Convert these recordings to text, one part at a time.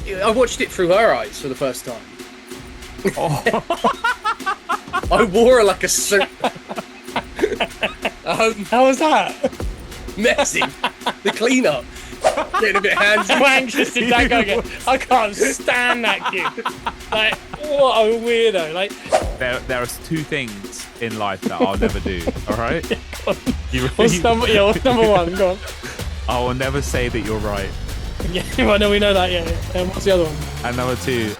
I watched it through her eyes for the first time. Oh. I wore her like a suit. How was that? Messy. The cleanup. Getting a bit handsy. How anxious did that guy get? I can't stand that kid. Like, what a weirdo. Like, There are two things in life that I'll never do. All right. what's number one? Go on. I will never say that you're right. Yeah, well, no, we know that. Yeah. What's the other one? And number two.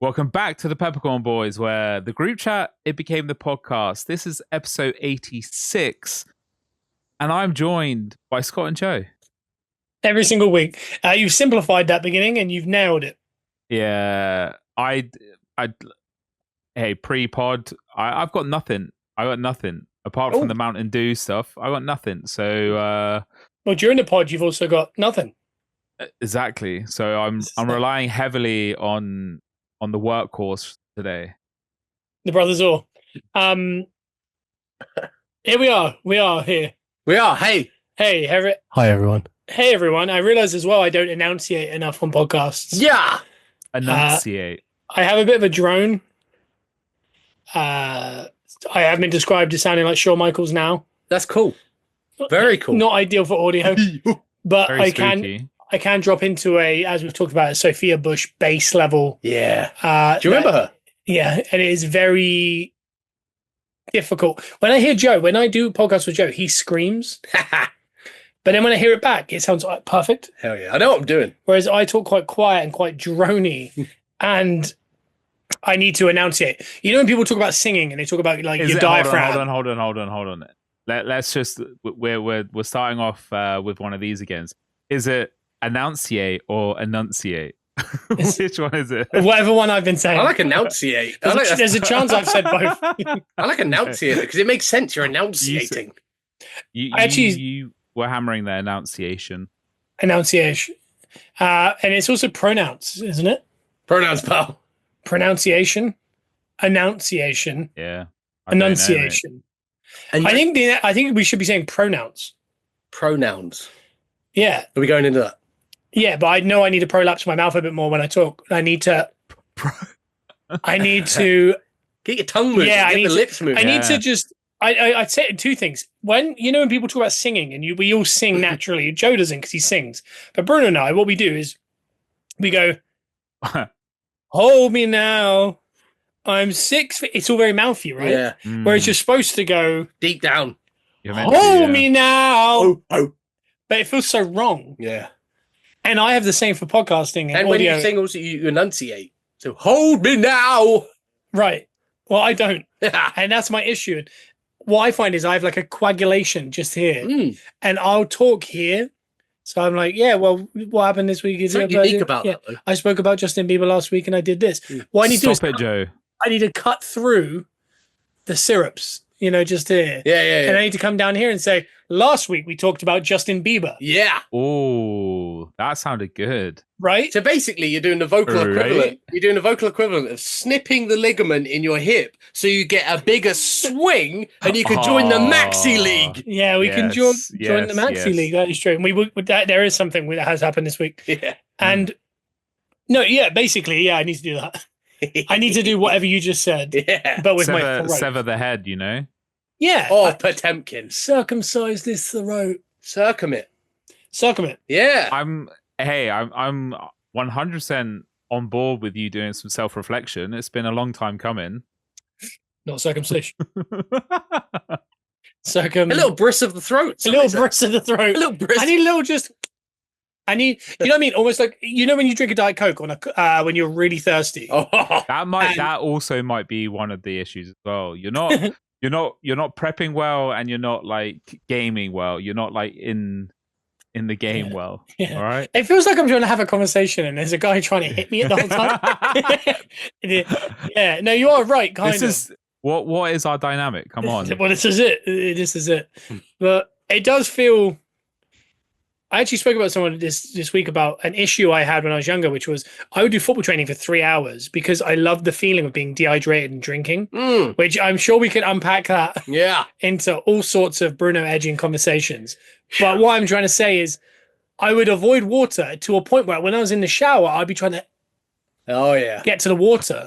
Welcome back to the Peppercorn Boys, where the group chat, it became the podcast. This is episode 86, and I'm joined by Scott and Joe. Every single week. You've simplified that beginning, and you've nailed it. Yeah, hey, pre-pod, I've got nothing. I got nothing apart from the Mountain Dew stuff. I got nothing. So, well, during the pod, you've also got nothing. Exactly. So I'm relying heavily on the workhorse today. The brothers all. Here we are. We are here. We are. Hey. Hey, Hi, everyone. Hey, everyone. I realize as well I don't enunciate enough on podcasts. Yeah. Enunciate. I have a bit of a drone. I have been described as sounding like Shawn Michaels now. That's cool. Very cool. Not ideal for audio, but Very spooky. I can drop into as we've talked about, a Sophia Bush bass level. Yeah. Do you remember her? Yeah, and it is very difficult. When I hear Joe, when I do podcasts with Joe, he screams. But then when I hear it back, it sounds like perfect. Hell yeah. I know what I'm doing. Whereas I talk quite quiet and quite drony, and I need to enunciate. You know when people talk about singing and they talk about like your diaphragm. Hold on. Let's just we're starting off with one of these again. Is it enunciate or enunciate? Which one is it? Whatever one I've been saying. I like enunciate. There's a chance I've said both. I like enunciate because it makes sense. You're enunciating. You were hammering the enunciation. Enunciation. And it's also pronouns, isn't it? Pronouns, pal. Pronunciation. Enunciation. Yeah. Enunciation. And I think we should be saying pronouns. Pronouns. Yeah. Are we going into that? Yeah, but I know I need to prolapse my mouth a bit more when I talk. I need to get your tongue moving. Yeah, get the lips moving. I need to just. I'd say two things. When people talk about singing, and we all sing naturally. Joe doesn't because he sings, but Bruno and I, what we do is we go, "Hold me now, I'm 6 feet." It's all very mouthy, right? Yeah. Whereas you're supposed to go deep down. Hold me now. Oh. But it feels so wrong. Yeah. And I have the same for podcasting and when audio. you sing, also you enunciate. So hold me now. Right. Well, I don't, and that's my issue. What I find is I have like a coagulation just here, and I'll talk here. So I'm like, yeah, well, what happened this week? Is something unique about that, though. I spoke about Justin Bieber last week, and I did this. What I need to do is Joe. I need to cut through the syrups, just here. Yeah. And I need to come down here and say, last week we talked about Justin Bieber. Yeah. Oh, that sounded good. Right? So basically, you're doing the vocal equivalent. You're doing the vocal equivalent of snipping the ligament in your hip so you get a bigger swing and you can join the Maxi League. Yeah, we can join the Maxi League. That is true. And there is something that has happened this week. Yeah. And basically, I need to do that. I need to do whatever you just said. Yeah. But with my throat. Sever the head, Yeah. Oh, Potemkin. Circumcise this throat. Circumit. Yeah. I'm 100% on board with you doing some self-reflection. It's been a long time coming. Not circumcision. A little bris of the throat. A little bris of the throat. A little bris. I need a little just. You know what I mean? Almost like, when you drink a Diet Coke when you're really thirsty. Oh. That also might be one of the issues as well. You're not prepping well, and you're not like gaming well. You're not like in the game well. Yeah. All right. It feels like I'm trying to have a conversation and there's a guy trying to hit me at the whole time. Yeah. No, you are right. Kind of. What is our dynamic? Come on. Well, this is it. This is it. But it does feel. I actually spoke about someone this week about an issue I had when I was younger, which was I would do football training for 3 hours because I loved the feeling of being dehydrated and drinking, which I'm sure we could unpack that into all sorts of Bruno edging conversations. But what I'm trying to say is I would avoid water to a point where when I was in the shower, I'd be trying to get to the water.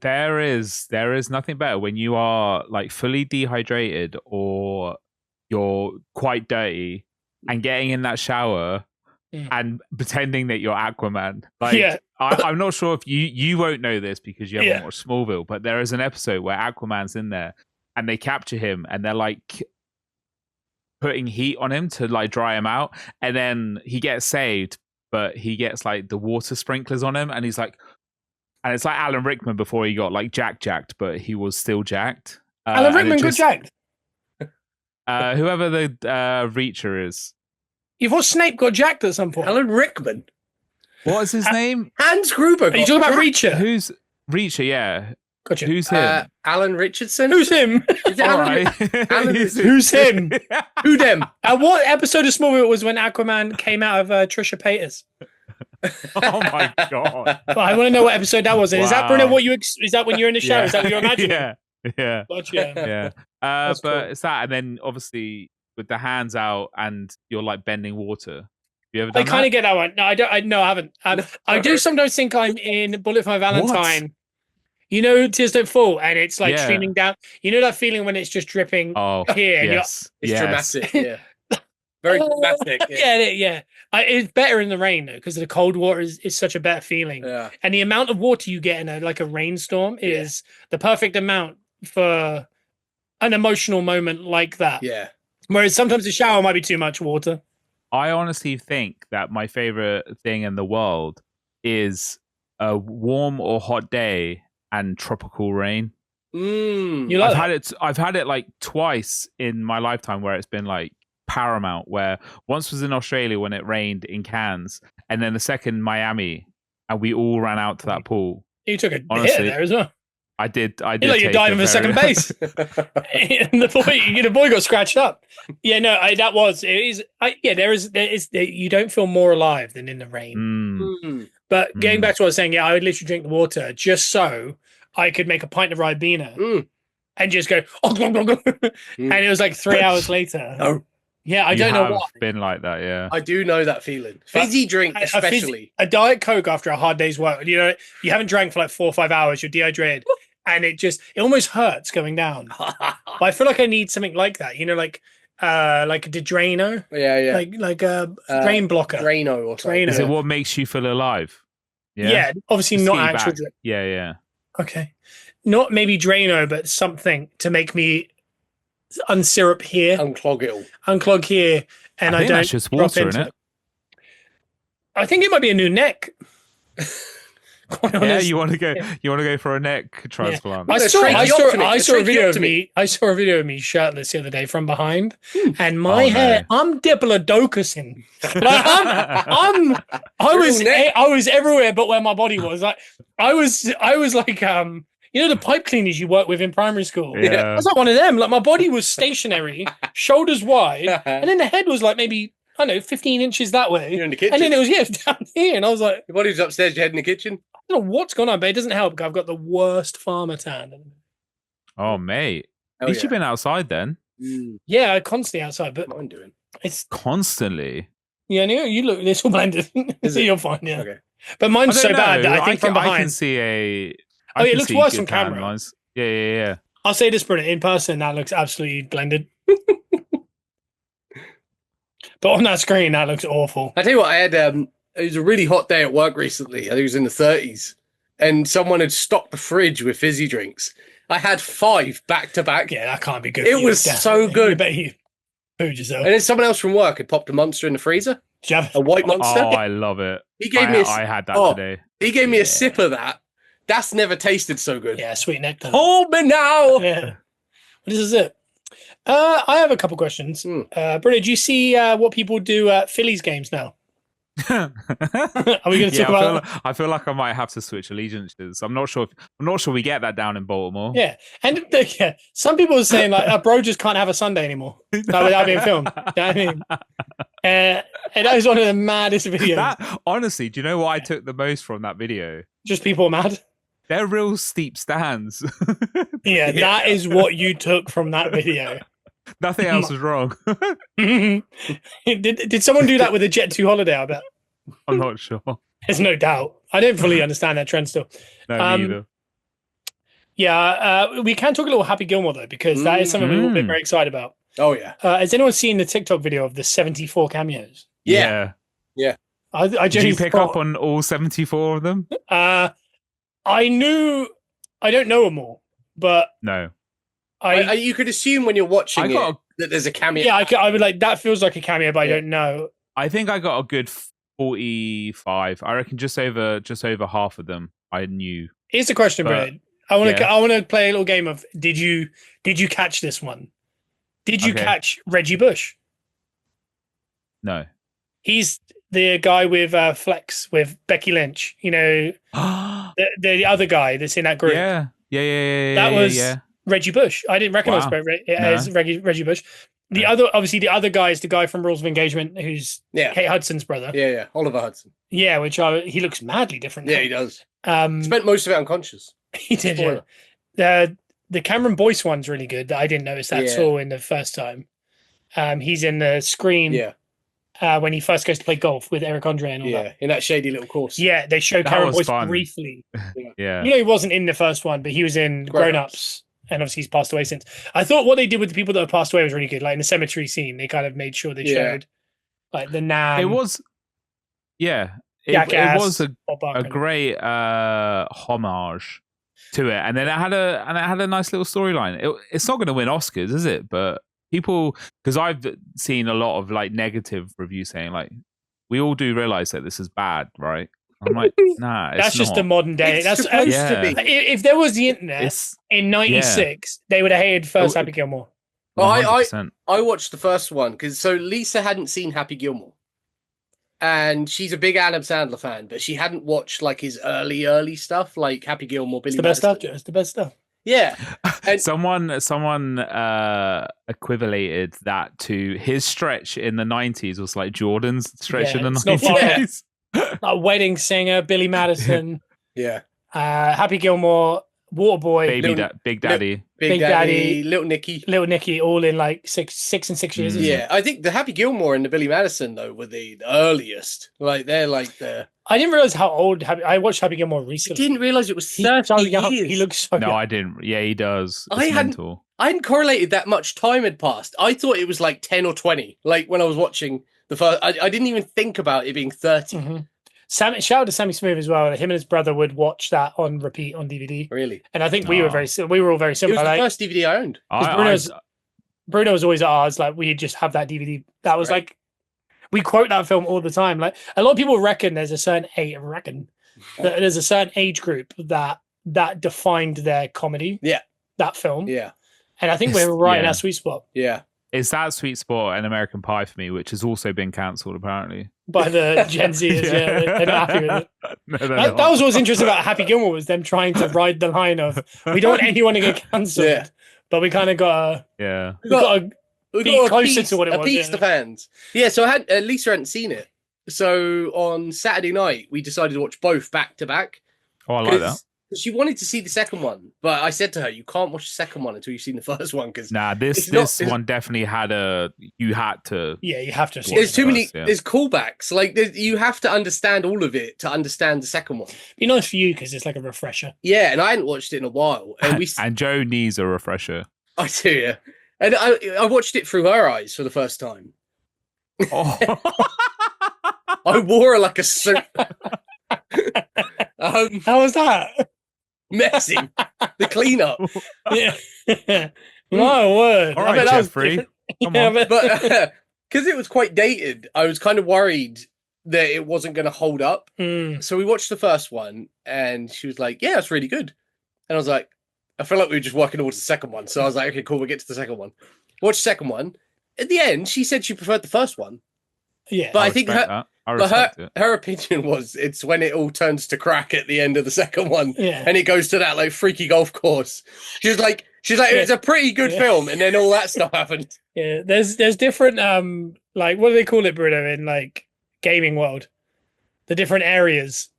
There is nothing better when you are like fully dehydrated or you're quite dirty and getting in that shower and pretending that you're Aquaman. Like, I'm not sure if you won't know this because you haven't watched Smallville, but there is an episode where Aquaman's in there and they capture him and they're like putting heat on him to like dry him out, and then he gets saved, but he gets like the water sprinklers on him, and he's like, and it's like Alan Rickman before he got like jacked, but he was still jacked. Alan Rickman got jacked. Whoever the Reacher is. You thought Snape got jacked at some point? Alan Rickman. What is his name? Hans Gruber. Are you talking about Reacher? Who's Reacher? Yeah. Gotcha. Who's him? Alan Richardson. Who's him? Who's him? Who them? What episode of Smallville was when Aquaman came out of Trisha Paytas? Oh my god! Well, I want to know what episode that was. Is that Bruno? Is that when you're in the shower? Is that what you're imagining? Yeah. Gotcha. But cool. it's that, and then obviously with the hands out and you're like bending water. Have you ever done I kind of get that one. No, I don't. I haven't. I do sometimes think I'm in Bullet for My Valentine. What? You know, Tears Don't Fall, and it's like streaming down. You know that feeling when it's just dripping here? And it's dramatic. Yeah, very dramatic. Yeah. It's better in the rain though, because the cold water is such a better feeling. Yeah. And the amount of water you get in a rainstorm is the perfect amount for an emotional moment like that. Yeah. Whereas sometimes the shower might be too much water. I honestly think that my favorite thing in the world is a warm or hot day and tropical rain. You like I've had it like twice in my lifetime where it's been like paramount, where once was in Australia when it rained in Cairns, and then the second Miami, and we all ran out to that pool. You took a hit there as well. I did. You're like you're diving for second base. And the boy got scratched up. Yeah, no, there is. You don't feel more alive than in the rain. But getting back to what I was saying, I would literally drink the water just so I could make a pint of Ribena and just go, and it was like 3 hours later. Oh. Yeah, I don't know what. Been like that, yeah. I do know that feeling. Fizzy drink, especially. A Diet Coke after a hard day's work. You know, you haven't drank for like 4 or 5 hours, you're dehydrated. And it almost hurts going down. But I feel like I need something like that. You know, like a Drano. Yeah. Like a drain blocker. Drano or something. Is it what makes you feel alive? Yeah, obviously not actual drink. Yeah. Okay. Not maybe Drano, but something to make me unsyrup here. Unclog it all. Unclog here. And I don't that's just water, isn't it? I think it might be a new neck. Yeah, you want to go for a neck transplant. I saw a video of me shirtless the other day from behind, and my hair. I'm Diplodocusing. I was everywhere but where my body was. Like I was like you know the pipe cleaners you work with in primary school. Yeah. I was like one of them. Like my body was stationary, shoulders wide, and then the head was like maybe, I don't know, 15 inches that way. You're in the kitchen. And then it was down here, and I was like, your body was upstairs, your head in the kitchen. I don't know what's going on, but it doesn't help because I've got the worst farmer tan. Oh, mate. At least you've been outside then. Yeah, constantly outside, but what I'm doing. It's constantly. Yeah, you look, it's all blended. So you're fine, yeah. Okay. But mine's so bad that I think from behind. I can see it looks worse from camera. Lines. Yeah. I'll say this, Bruno, in person, that looks absolutely blended. But on that screen, that looks awful. I tell you what, I had it was a really hot day at work recently. I think it was in the 30s, and someone had stocked the fridge with fizzy drinks. I had 5 back to back. Yeah, that can't be good. It was so good. I bet you food yourself. And then someone else from work had popped a Monster in the freezer. A white Monster. Oh, I love it. He gave me. I had that today. He gave me a sip of that. That's never tasted so good. Yeah, sweet nectar. Hold me now. Yeah. This is it. I have a couple questions. Bruno, do you see what people do at Phillies games now? Are we going to talk about? I feel like I might have to switch allegiances. I'm not sure we get that down in Baltimore. Yeah, and some people are saying like, bro just can't have a Sunday anymore without being filmed. You know what I mean? And that was one of the maddest videos. That, honestly, do you know what I took the most from that video? Just people mad. They're real steep stands. Yeah, that is what you took from that video. Nothing else was wrong. Did someone do that with a Jet 2 holiday? I bet. I'm not sure. There's no doubt. I don't fully understand that trend still. No, neither. Yeah, we can talk a little Happy Gilmore though, because that is something we've all been very excited about. Oh yeah. Has anyone seen the TikTok video of the 74 cameos? Yeah. I Did you pick up on all 74 of them? I don't know them all, but No. You could assume when you're watching that there's a cameo. Yeah, I would like that feels like a cameo, but I don't know. I think I got a good 45. I reckon just over half of them I knew. Here's the question, Brad. I want to play a little game of did you catch this one? Did you catch Reggie Bush? No. He's the guy with Flex with Becky Lynch. You know, the other guy that's in that group. Yeah. That was Reggie Bush. I didn't recognize it as Reggie Bush. The other guy is the guy from Rules of Engagement, who's Kate Hudson's brother. Yeah, Oliver Hudson. Yeah, he looks madly different. Yeah, he does. Spent most of it unconscious. He did. Yeah. The Cameron Boyce one's really good. I didn't notice that at all in the first time. He's in the Scream. Yeah. When he first goes to play golf with Eric Andre and all that. Yeah, in that shady little course. Yeah, they show Cameron Boyce briefly. Yeah. You know, he wasn't in the first one, but he was in Grown Ups. And obviously he's passed away since. I thought what they did with the people that have passed away was really good. Like in the cemetery scene, they kind of made sure they showed like the Nan. It was, it was a great homage to it, and then it had a nice little storyline. It's not going to win Oscars, is it? But people, because I've seen a lot of like negative reviews saying like, we all do realize that this is bad, right? I'm like, nah, it's that's just the modern day. That's supposed to be. If there was the internet in '96, they would have hated first Happy Gilmore. Well, I watched the first one because Lisa hadn't seen Happy Gilmore, and she's a big Adam Sandler fan, but she hadn't watched like his early stuff, like Happy Gilmore, Billy Madison. It's the best stuff. Yeah. And someone equivalated that to his stretch in the 90s was like Jordan's stretch in the 90s. Like Wedding Singer, Billy Madison. Happy Gilmore, Waterboy, Big Daddy, Little Nicky, all in like six and 6 years. Yeah, I think the Happy Gilmore and the Billy Madison though were the earliest. Like they're like the. I didn't realize how old. I watched Happy Gilmore recently. I didn't realize it was 30 years. He looks so young. No, I didn't. Yeah, he does. I hadn't correlated that much time had passed. I thought it was like 10 or 20. Like when I was watching the first, I didn't even think about it being 30. Mm-hmm. Shout out to Sammy Smooth as well. Him and his brother would watch that on repeat on DVD. Really? And I think we were all very similar. It was the first DVD I owned. Bruno was always at ours. Like we just have that DVD. That was like we quote that film all the time. Like a lot of people reckon there's a certain age group that defined their comedy. Yeah. That film. Yeah. And I think we're right in our sweet spot. Yeah. It's that sweet spot and American Pie for me, which has also been cancelled apparently by the Gen Zers. They're not happy with it. That was what was interesting about Happy Gilmore was them trying to ride the line of we don't want anyone to get cancelled, but we kind of got to be closer to what it was. Appease the fans. Yeah, so Lisa hadn't seen it, so on Saturday night we decided to watch both back to back. Oh, I like that. She wanted to see the second one, but I said to her, "You can't watch the second one until you've seen the first one." Because this one definitely had you had to. Yeah, you have to. There's too many. There's callbacks. Like you have to understand all of it to understand the second one. Be nice for you because it's like a refresher. Yeah, and I hadn't watched it in a while, and and Joe needs a refresher. I do, yeah. And I watched it through her eyes for the first time. Oh. I wore her like a suit. How was that? Messy. The cleanup. Yeah. My word. All right, Jeffrey. But because it was quite dated, I was kind of worried that it wasn't going to hold up. So we watched the first one, and she was like, "Yeah, it's really good." And I was like, I feel like we were just working towards the second one. So I was like, "Okay, cool, we'll get to the second one." Watch the second one. At the end, she said she preferred the first one. Yeah, but I think her opinion was it's when it all turns to crack at the end of the second one, and it goes to that like freaky golf course. She was like, She's like, it was a pretty good film, and then all that stuff happened. Yeah, there's different like what do they call it, Bruno, in like gaming world? The different areas.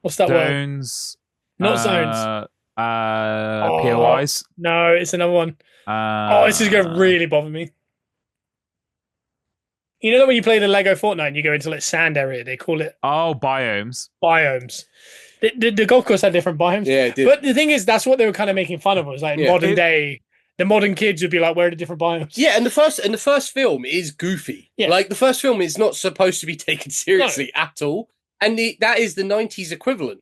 What's that word? Zones. Not zones. POIs. No, it's another one. This is gonna really bother me. You know that when you play the Lego Fortnite and you go into like sand area, they call it biomes. Biomes. The golf course had different biomes. Yeah, it did. But the thing is, that's what they were kind of making fun of. Was like modern day, the modern kids would be like, "Where are the different biomes?" Yeah, and the first film is goofy. Yeah. Like the first film is not supposed to be taken seriously at all, and that is the 90s equivalent.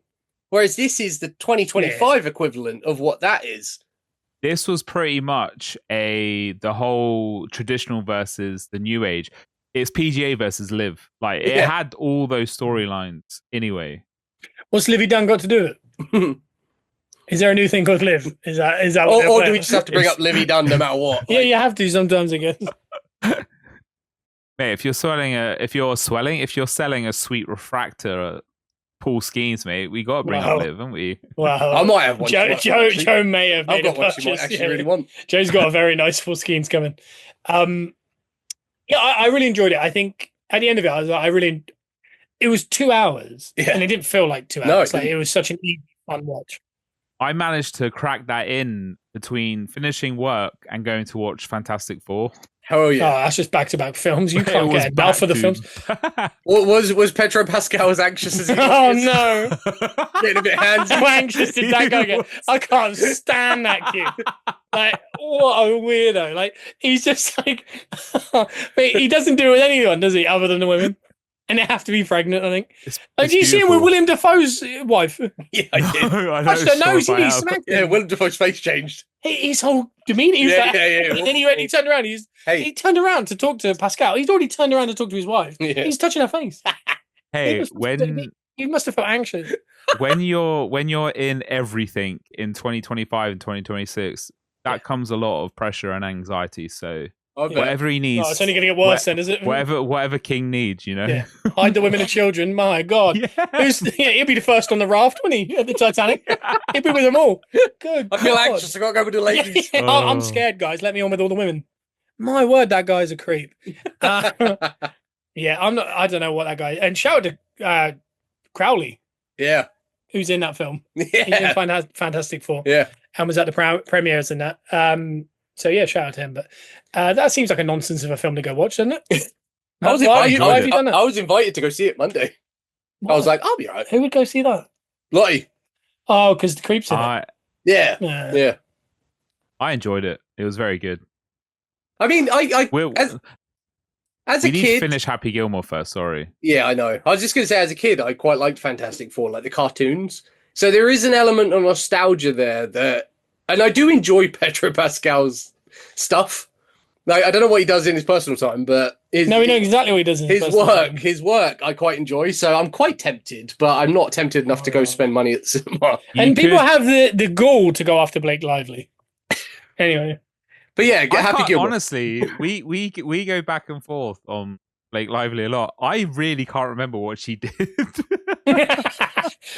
Whereas this is the 2025 equivalent of what that is. This was pretty much the whole traditional versus the new age. It's PGA versus Live. Like it had all those storylines anyway. What's Livy Dunn got to do with it? Is there a new thing called Live? Is that what or do we just have to bring up Livy Dunn no matter what? Yeah, you have to sometimes, I guess. Mate, if you're selling a sweet refractor pool schemes, mate, we got to bring up Live, haven't we? Wow. I might have one. Joe may have made I've got a one purchase. she might actually really want. Joe's got a very nice full schemes coming. I really enjoyed it. I think at the end of it, I was like, it was 2 hours, and it didn't feel like 2 hours. It was such an easy, fun watch. I managed to crack that in between finishing work and going to watch Fantastic Four. Oh yeah, that's just back-to-back films. You can't get enough for the films. Was Pedro Pascal as anxious as he was? Oh no, getting a bit handsy. How anxious did that guy get? I can't stand that kid. Like, what a weirdo! Like, he's just like, he doesn't do it with anyone, does he? Other than the women, and they have to be pregnant. I think. Do you see him with William Dafoe's wife? Yeah, I did. Touched her nose, he smacked him. Yeah, William Dafoe's face changed. His whole demeanor. He was And then he turned around. He turned around to talk to Pascal. He's already turned around to talk to his wife. Yeah. He's touching her face. Hey, he must have felt anxious. when you're in everything in 2025 and 2026, that comes a lot of pressure and anxiety. So whatever he needs, it's only going to get worse then, is it? Whatever King needs, you know. Yeah. Hide the women and children. My God, he'll be the first on the raft, wouldn't he? At the Titanic, he'll be with them all. Good. I feel anxious. I got to go with the ladies. I'm scared, guys. Let me on with all the women. My word, that guy's a creep. Yeah, I'm not. I don't know what that guy. And shout out to Crowley. Yeah, who's in that film? Yeah, he's in Fantastic Four. Yeah, and was at the premieres and that. So yeah, shout out to him. But that seems like a nonsense of a film to go watch, doesn't it? I was invited to go see it Monday. What? I was like, I'll be alright. Who would go see that? Lottie. Oh, because the creeps in it. Yeah. I enjoyed it. It was very good. I mean, as a kid, need to finish Happy Gilmore first. Sorry. Yeah, I know. I was just going to say, as a kid, I quite liked Fantastic Four, like the cartoons. So there is an element of nostalgia there and I do enjoy Pedro Pascal's stuff. Like, I don't know what he does in his personal time, but we know exactly what he does in his work, I quite enjoy. So I'm quite tempted, but I'm not tempted enough to go spend money at the cinema. People have the gall to go after Blake Lively. Anyway. But yeah, Happy Gilmore. Honestly, we go back and forth on Blake Lively a lot. I really can't remember what she did.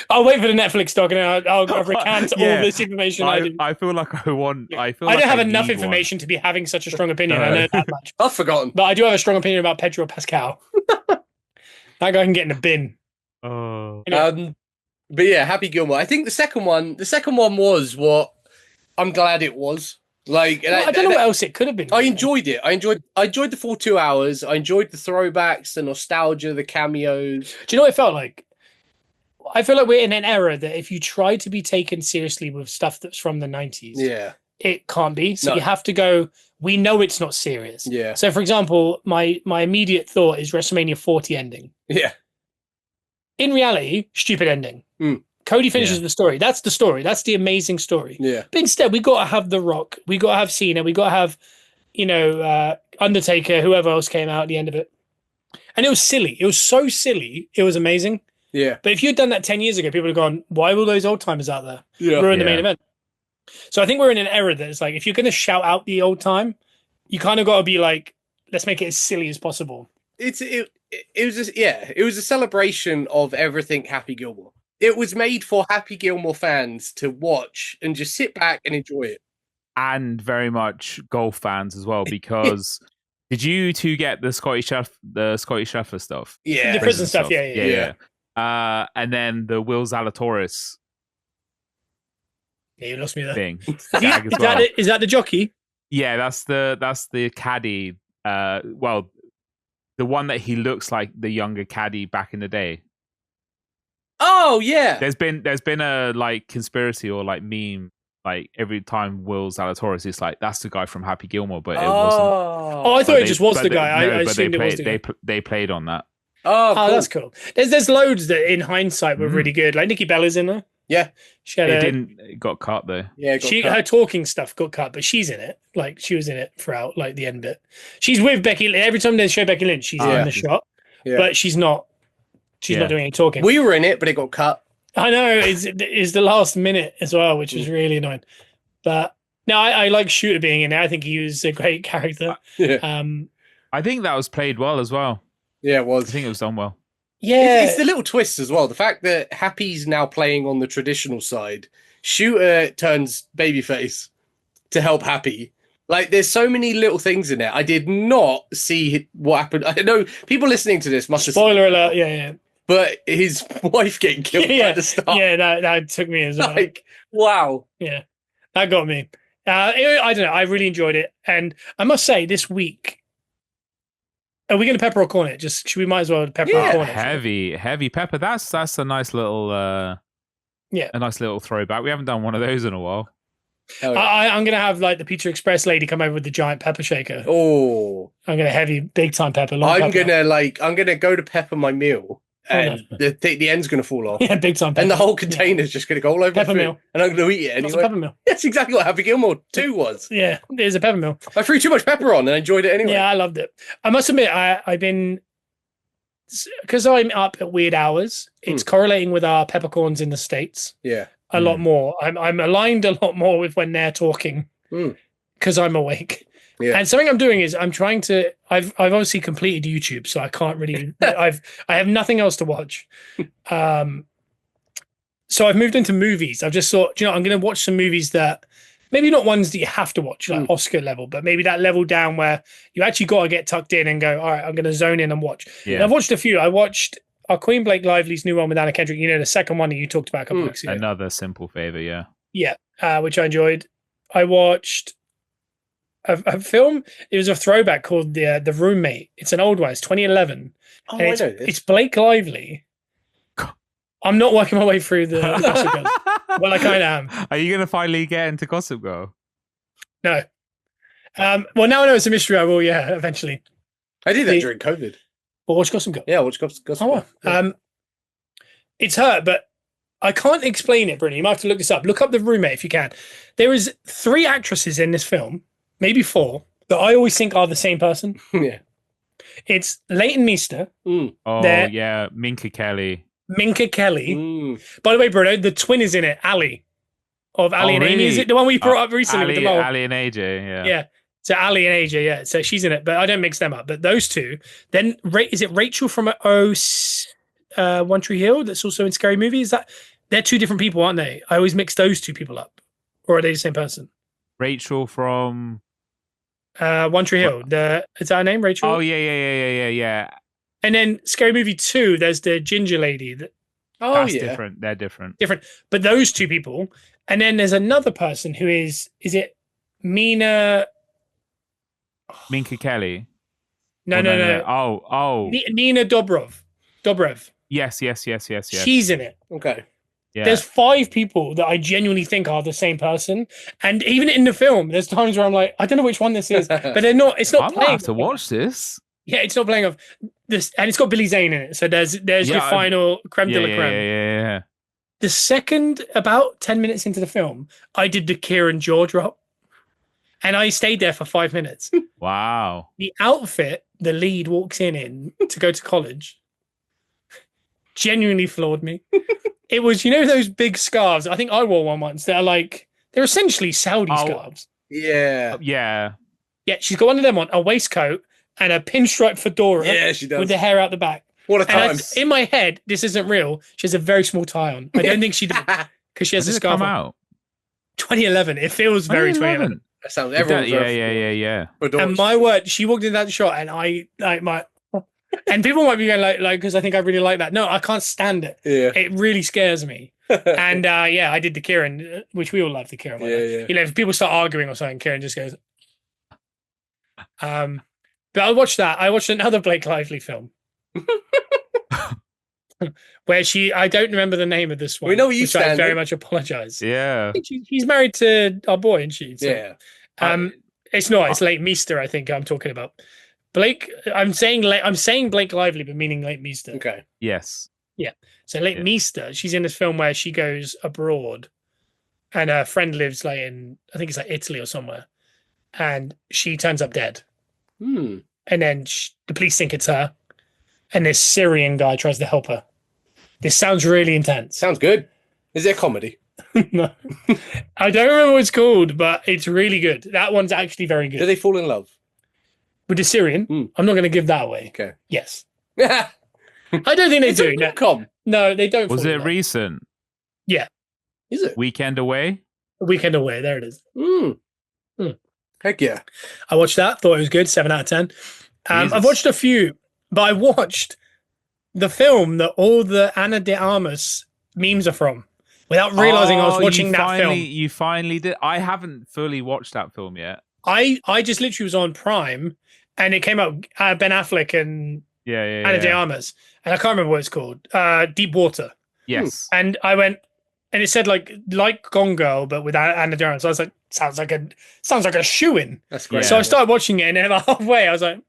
I'll wait for the Netflix doc and I'll recant all this information. I feel like I don't have enough information to be having such a strong opinion. I know that much. I've forgotten. But I do have a strong opinion about Pedro Pascal. That guy can get in a bin. Oh. But yeah, Happy Gilmore. I think the second one was what I'm glad it was. Like, I don't know what else it could have been. I enjoyed it. I enjoyed the full 2 hours. I enjoyed the throwbacks, the nostalgia, the cameos. Do you know what it felt like? I feel like we're in an era that if you try to be taken seriously with stuff that's from the 90s, it can't be. So you have to go, we know it's not serious. Yeah. So, for example, my immediate thought is WrestleMania 40 ending. Yeah. In reality, stupid ending. Cody finishes the story. That's the story. That's the amazing story. Yeah. But instead, we got to have The Rock. We got to have Cena. We got to have, Undertaker, whoever else came out at the end of it. And it was silly. It was so silly. It was amazing. Yeah. But if you'd done that 10 years ago, people would have gone, why were those old timers out there? Ruin the main event. So I think we're in an era that it's like, if you're going to shout out the old time, you kind of got to be like, let's make it as silly as possible. It was a celebration of everything Happy Gilmore. It was made for Happy Gilmore fans to watch and just sit back and enjoy it. and very much golf fans as well. Because did you two get the Scottish Scheffler stuff? Yeah, the prison stuff. Yeah. And then the Will Zalatoris Yeah, you lost me there. thing. Is that the jockey? Yeah, that's the caddy. Well, the one that he looks like the younger caddy back in the day. Oh yeah. There's been a like conspiracy or like meme like every time Will Zalatoris is like that's the guy from Happy Gilmore, but it wasn't. Oh, I thought it just was the guy. I assumed it was the guy. They played on that. Oh, cool. That's cool. There's loads that in hindsight were really good. Like Nikki Bella's in there. Yeah, it got cut though. Yeah, her talking stuff got cut, but she's in it. Like she was in it throughout, like the end bit. She's with Becky every time they show Becky Lynch. She's in the shot, but she's not. She's not doing any talking. We were in it, but it got cut. I know it's the last minute as well, which is really annoying. But no, I like Shooter being in there. I think he was a great character. Yeah. I think that was played well as well. Yeah, it was. I think it was done well. Yeah, it's the little twists as well. The fact that Happy's now playing on the traditional side, Shooter turns babyface to help Happy. Like, there's so many little things in there. I did not see what happened. I know people listening to this must have spoiler alert. Yeah. But his wife getting killed at the start. Yeah, that took me as well. Like, wow. Yeah, that got me. I don't know. I really enjoyed it, and I must say, this week. Are we going to pepper or corn it? We might as well pepper or corn it. Heavy pepper. That's a nice little a nice little throwback. We haven't done one of those in a while. I'm going to have like the Pizza Express lady come over with the giant pepper shaker. Oh, I'm going to heavy big time pepper. I'm going to go to pepper my meal. And the end's going to fall off. Yeah, big time pepper. And the whole container's just going to go all over pepper the food. meal. And I'm going to eat it anyway. What's a pepper meal? That's exactly what Happy Gilmore 2 was. Yeah, there's a pepper meal. I threw too much pepper on and I enjoyed it anyway. Yeah, I loved it. I must admit, I've been... Because I'm up at weird hours, it's correlating with our peppercorns in the States. Yeah. A lot more. I'm aligned a lot more with when they're talking because I'm awake. Yeah. And something I'm doing is I'm trying to. I've obviously completed YouTube, so I can't really. I have nothing else to watch. So I've moved into movies. I've just thought, I'm going to watch some movies that maybe not ones that you have to watch, like Oscar level, but maybe that level down where you actually got to get tucked in and go, all right, I'm going to zone in and watch. Yeah. And I've watched a few. I watched Queen Blake Lively's new one with Anna Kendrick. The second one that you talked about a couple weeks ago. Another simple favor, yeah. Yeah, which I enjoyed. I watched a film. It was a throwback called The Roommate. It's an old one. It's 2011. Oh, I know this. It's Blake Lively. I'm not working my way through the Gossip Girl. Well, I kind of am. Are you going to finally get into Gossip Girl? No. Well, now I know it's a mystery. I will, eventually. I did that during COVID. Well, watch Gossip Girl. Yeah, watch Gossip Girl. Oh, yeah. It's her, but I can't explain it, Brittany. You might have to look this up. Look up The Roommate if you can. There is 3 actresses in this film, maybe 4, that I always think are the same person. Yeah. It's Leighton Meester. Oh, yeah. Minka Kelly. By the way, Bruno, the twin is in it, Ali. Of Ali and Amy. Is it the one we brought up recently? Ali and AJ, yeah. Yeah. So Ali and AJ, yeah. So she's in it, but I don't mix them up. But those two. Then, is it Rachel from One Tree Hill that's also in Scary Movie? Is that... They're 2 different people, aren't they? I always mix those 2 people up. Or are they the same person? Rachel from... One Tree Hill. Is that her name, Rachel? Oh, yeah. And then Scary Movie 2, there's the ginger lady. That's different. They're different. But those 2 people. And then there's another person who is it Minka Kelly? No. Oh. Nina Dobrev. Yes. She's in it. Okay. Yeah. There's 5 people that I genuinely think are the same person, and even in the film, there's times where I'm like, I don't know which one this is, but they're not. It's not. I might have to watch this. Yeah, it's not playing off this, and it's got Billy Zane in it. So there's your final creme de la creme. Yeah. The second, about 10 minutes into the film, I did the Kieran jaw drop, and I stayed there for 5 minutes. Wow. The outfit the lead walks in to go to college genuinely floored me. It was, those big scarves. I think I wore one once. They're essentially Saudi scarves. Yeah. Yeah, she's got one of them on, a waistcoat and a pinstripe fedora. Yeah, she does. With the hair out the back. What a time. In my head, this isn't real. She has a very small tie on. I don't think she did because she has a scarf come on. Out? 2011. It feels very 2011. That sounds everyone. Yeah. And my word, she walked in that shot, and I like my. And people might be going like because I think I really like that. No, I can't stand it. Yeah. It really scares me. And I did the Kieran, which we all love the Kieran. Yeah. You know, if people start arguing or something, Kieran just goes. But I watched that. I watched another Blake Lively film. Where I don't remember the name of this one. We know you stand. I very much apologize. Yeah. She's married to our boy, isn't she? So, yeah. It's not. It's Late Meester, I think I'm talking about. Blake. I'm saying Blake Lively, but meaning Late Meester. Okay. Yes. Yeah. So Late Meester, she's in this film where she goes abroad, and her friend lives like in, I think it's like Italy or somewhere, and she turns up dead. Hmm. And then the police think it's her, and this Syrian guy tries to help her. This sounds really intense. Sounds good. Is it a comedy? No. I don't remember what it's called, but it's really good. That one's actually very good. Do they fall in love? With the Syrian? I'm not going to give that away. Okay. Yes. I don't think they do. No, they don't. Was it recent? Yeah. Is it? Weekend Away? Weekend Away. There it is. Heck yeah. I watched that. Thought it was good. 7 out of 10. I've watched a few, but I watched the film that all the Ana de Armas memes are from without realizing I was watching that film. You finally did. I haven't fully watched that film yet. I just literally was on Prime, and it came out Ben Affleck and Ana de Armas, and I can't remember what it's called. Deep Water. Yes. And I went, and it said like Gone Girl, but with Ana de Armas. So I was like, sounds like a shoo-in. That's great. So I started watching it, and then halfway I was like,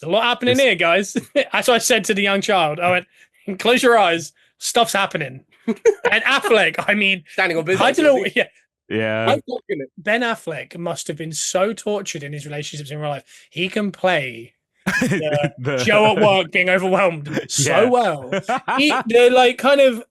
there's a lot happening here, guys. That's what I said to the young child. I went, close your eyes. Stuff's happening. And Affleck, I mean, standing on business. I don't know. Yeah. Ben Affleck must have been so tortured in his relationships in real life. He can play Joe at work being overwhelmed so well. They're like kind of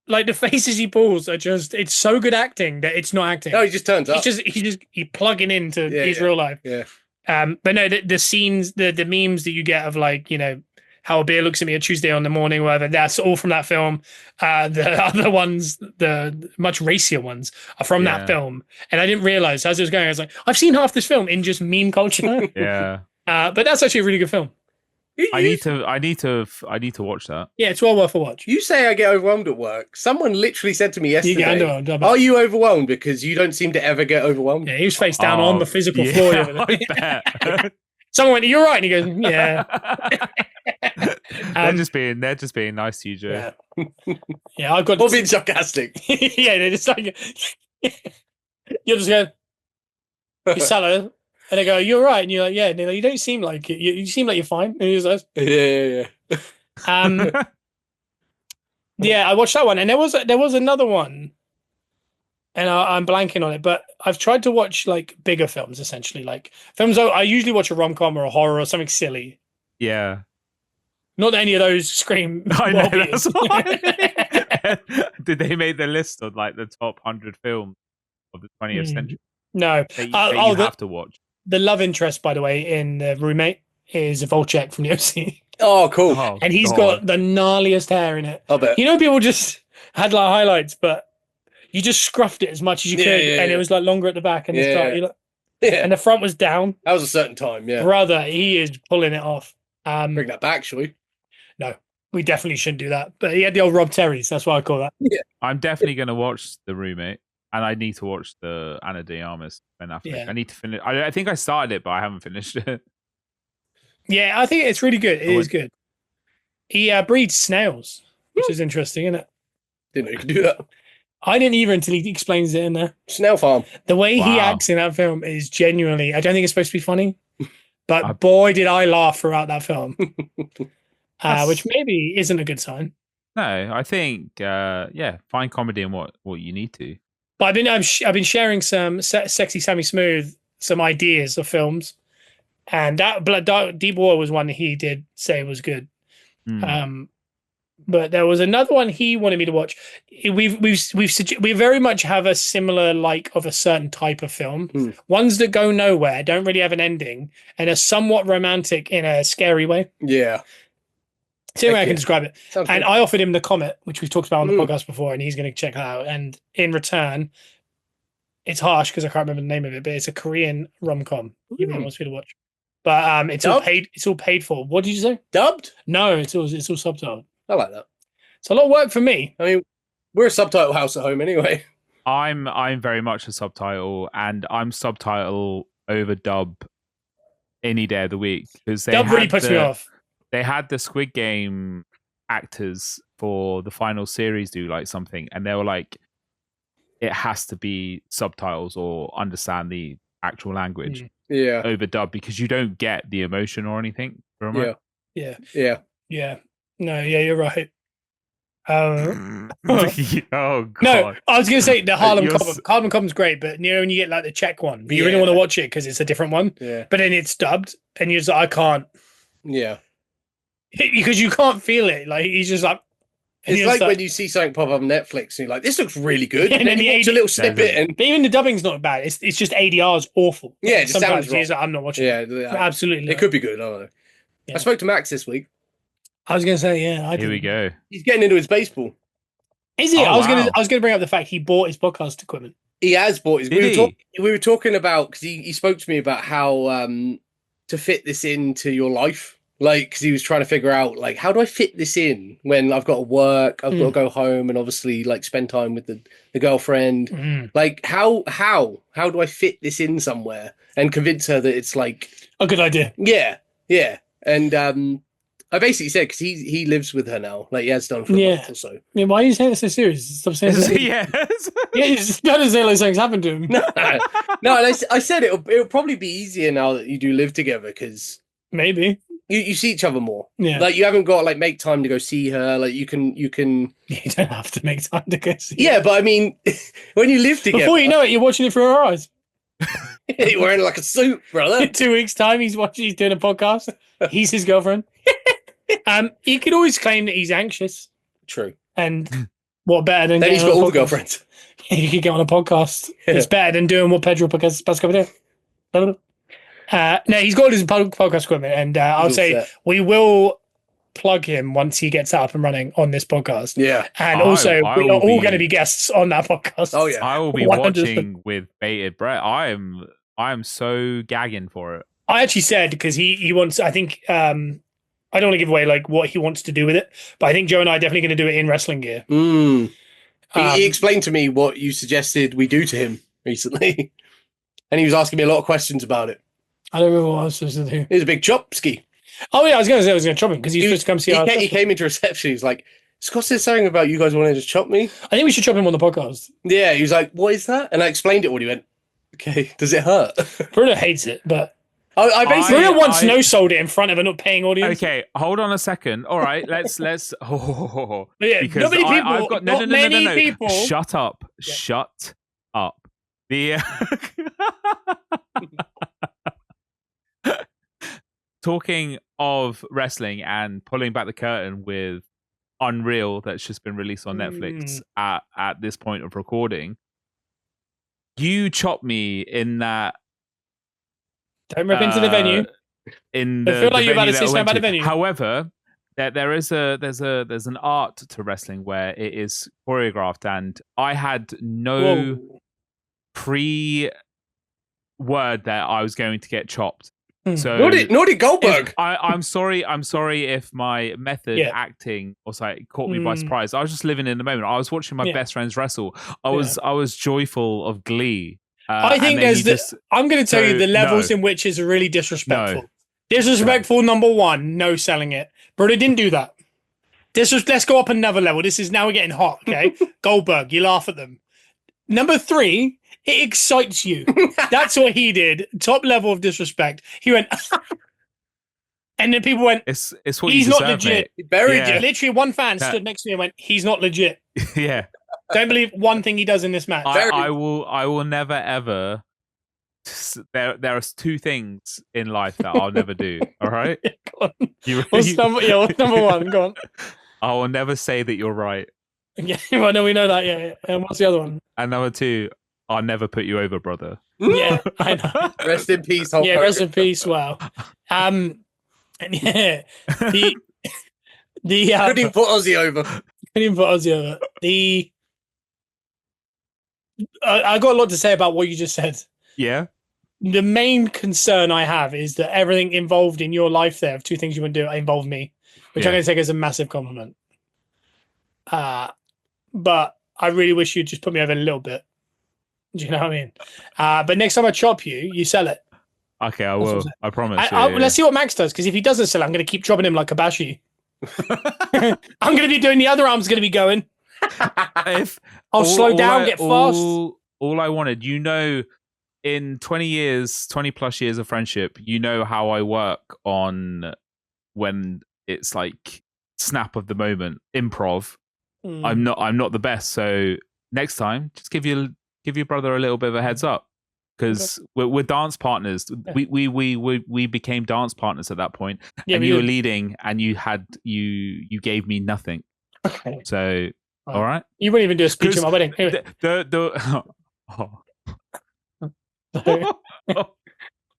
like the faces he pulls are just, it's so good acting that it's not acting. No, he just turns up. He's plugging into his real life. Yeah. But no, the scenes, the memes that you get of like, you know, how a beer looks at me a Tuesday on the morning, whatever, that's all from that film. The other ones, the much racier ones, are from that film. And I didn't realize as it was going, I was like, I've seen half this film in just meme culture. Yeah. But that's actually a really good film. I need to watch that. Yeah, it's well worth a watch. You say I get overwhelmed at work. Someone literally said to me yesterday, are you overwhelmed? Because you don't seem to ever get overwhelmed. Yeah, he was face down on the physical floor. I bet. Someone went, "You're right," and he goes, "Yeah." They're just being nice to you, Joe. Yeah, I've got. Or being sarcastic. Yeah, they're just like you're just going. You're salad, and they go, "You're right," and you're like, "Yeah." And they're like, "You don't seem like it. You seem like you're fine." And he's like, "Yeah." Yeah, I watched that one, and there was another one. And I'm blanking on it, but I've tried to watch like bigger films, essentially, like films. I usually watch a rom-com or a horror or something silly. Yeah. Not that any of those scream. I know, that's why. Did they make the list of like the top 100 films of the 20th century? No. That you have to watch. The love interest, by the way, in The Roommate is Volchek from the OC. Oh, cool. And he's got the gnarliest hair in it. I bet. You know, people just had like highlights, but you just scruffed it as much as you could, and it was like longer at the back and the start. And the front was down. That was a certain time, yeah. Brother, he is pulling it off. Bring that back, shall we? No, we definitely shouldn't do that. But he had the old Rob Terry's. That's what I call that. Yeah. I'm definitely going to watch The Roommate, and I need to watch the Ana de Armas Ben Affleck. Yeah. I need to finish. I think I started it, but I haven't finished it. Yeah, I think it's really good. It is good. He breeds snails, which is interesting, isn't it? Didn't know you could do that. I didn't either until he explains it in there. Snail farm. The way he acts in that film is genuinely, I don't think it's supposed to be funny, but boy, did I laugh throughout that film. Which maybe isn't a good sign. No, I think, find comedy in what you need to. But I've been sharing some Sexy Sammy Smooth, some ideas of films. And that Deep Water was one that he did say was good. But there was another one he wanted me to watch. We very much have a similar like of a certain type of film. Ones that go nowhere, don't really have an ending, and are somewhat romantic in a scary way. Yeah. Same way I can describe it. Sounds and good. I offered him The Comet, which we've talked about on the podcast before, and he's going to check that out. And in return, It's harsh because I can't remember the name of it, but it's a Korean rom-com. Everyone wants me to watch. But it's all paid. It's all paid for. What did you say? Dubbed? No, it's all subtitled. I like that. It's a lot of work for me. I mean, we're a subtitle house at home anyway. I'm very much a subtitle, and I'm subtitle over dub any day of the week because Dub really puts me off. They had the Squid Game actors for the final series do like something, and they were like, it has to be subtitles or understand the actual language over dub because you don't get the emotion or anything from it. Yeah. No, yeah, you're right. Oh god. No, I was gonna say the Harlem Cobham's great, but you know when you get like the Czech one, but you really want to watch it because it's a different one. Yeah. But then it's dubbed, and you're just like, I can't. Yeah. Because you can't feel it. Like he's just like. It's like when you see something pop up on Netflix and you're like, this looks really good. And then you watch a little snippet. But even the dubbing's not bad. It's just ADR's awful. Yeah, it just sounds wrong. Like, I'm not watching it. Yeah, absolutely. It could be good. I don't know. Yeah. I spoke to Max this week. I was going to say, Here we go. He's getting into his baseball. Is he? I was going to bring up the fact he bought his podcast equipment. He has bought his. We were talking about, because he spoke to me about how to fit this into your life. Like, because he was trying to figure out, like, how do I fit this in when I've got to work, I've got to go home, and obviously, like, spend time with the girlfriend. Like, how do I fit this in somewhere and convince her that it's like a good idea? Yeah. And I basically said, because he lives with her now, like he has done for a month or so. Yeah, why are you saying this so serious? Stop saying this. He's trying to say like something's happened to him. No. And I said it'll probably be easier now that you do live together because maybe. You see each other more. Yeah. Like you haven't got to like make time to go see her. Like you can You don't have to make time to go see her. Yeah, but I mean when you live together. Before you know it, you're watching it through her eyes. You're wearing like a suit, brother. In 2 weeks' time he's doing a podcast. He's his girlfriend. He could always claim that he's anxious. True. And what better than then he's got all the girlfriends. You could get on a podcast. Yeah. It's better than doing what Pedro Pascal did. No, he's got his podcast equipment, and I'll say we will plug him once he gets up and running on this podcast. Yeah, and also we are all going to be guests on that podcast. Oh yeah, I will be 100%. Watching with bated breath. I am so gagging for it. I actually said because he wants. I think I don't want to give away like what he wants to do with it, but I think Joe and I are definitely going to do it in wrestling gear. He explained to me what you suggested we do to him recently, and he was asking me a lot of questions about it. I don't remember what I was supposed to do. It was a big chop ski. Oh yeah, I was going to say I was going to chop him because he's supposed to come see us. He came into reception. He's like, Scott said something about you guys wanting to chop me. I think we should chop him on the podcast. Yeah, he was like, what is that? And I explained it all. He went, okay, does it hurt? Bruno hates it, but I basically Bruno once no-sold it in front of a not paying audience. Okay, hold on a second. All right, let's because not many people. I've got no. People. Shut up. Yeah. Shut up. Talking of wrestling and pulling back the curtain with Unreal that's just been released on Netflix at this point of recording, you chopped me in that. Don't rip into the venue. I feel like you're about to say something about the venue. However, there's an art to wrestling where it is choreographed, and I had no pre-word that I was going to get chopped. So nor did Goldberg. I'm sorry if my method acting or something caught me by surprise. I was just living in the moment. I was watching my best friends wrestle. I was joyful of glee. I think there's I'm going to tell you the levels in which is really disrespectful. Disrespectful, number one, no selling it. Bruno didn't do that. Let's go up another level. This is now we're getting hot, okay? Goldberg, you laugh at them. Number three, it excites you. That's what he did. Top level of disrespect. He went, and then people went, it's what he's you not deserve, legit. Mate. Buried you. Literally, one fan stood next to me and went, he's not legit. Yeah. Don't believe one thing he does in this match. I will never ever. There are two things in life that I'll never do. All right. What's number one? Go on. I will never say that you're right. Yeah, well, no, we know that. Yeah. And what's the other one? And number two, I'll never put you over, brother. Yeah, I know. Rest in peace. Rest in peace. Wow. And yeah, the couldn't even put Ozzy over. Couldn't even put Ozzy over. I got a lot to say about what you just said. Yeah. The main concern I have is that everything involved in your life there of two things you want to do involve me, which I'm going to take as a massive compliment. But I really wish you'd just put me over a little bit. Do you know what I mean? But next time I chop you, you sell it. Okay, I will. I promise. Let's see what Max does, because if he doesn't sell it, I'm going to keep chopping him like Kabashi. I'm going to be doing the other arm's going to be going. I'll slow down, get fast. All I wanted, in 20 plus years of friendship, how I work on when it's like snap of the moment, improv. I'm not the best. So next time, just give your brother a little bit of a heads up, because we're dance partners. Yeah. We became dance partners at that point, and you were leading, and you gave me nothing. Okay. So all right, you wouldn't even do a speech at my wedding. Anyway.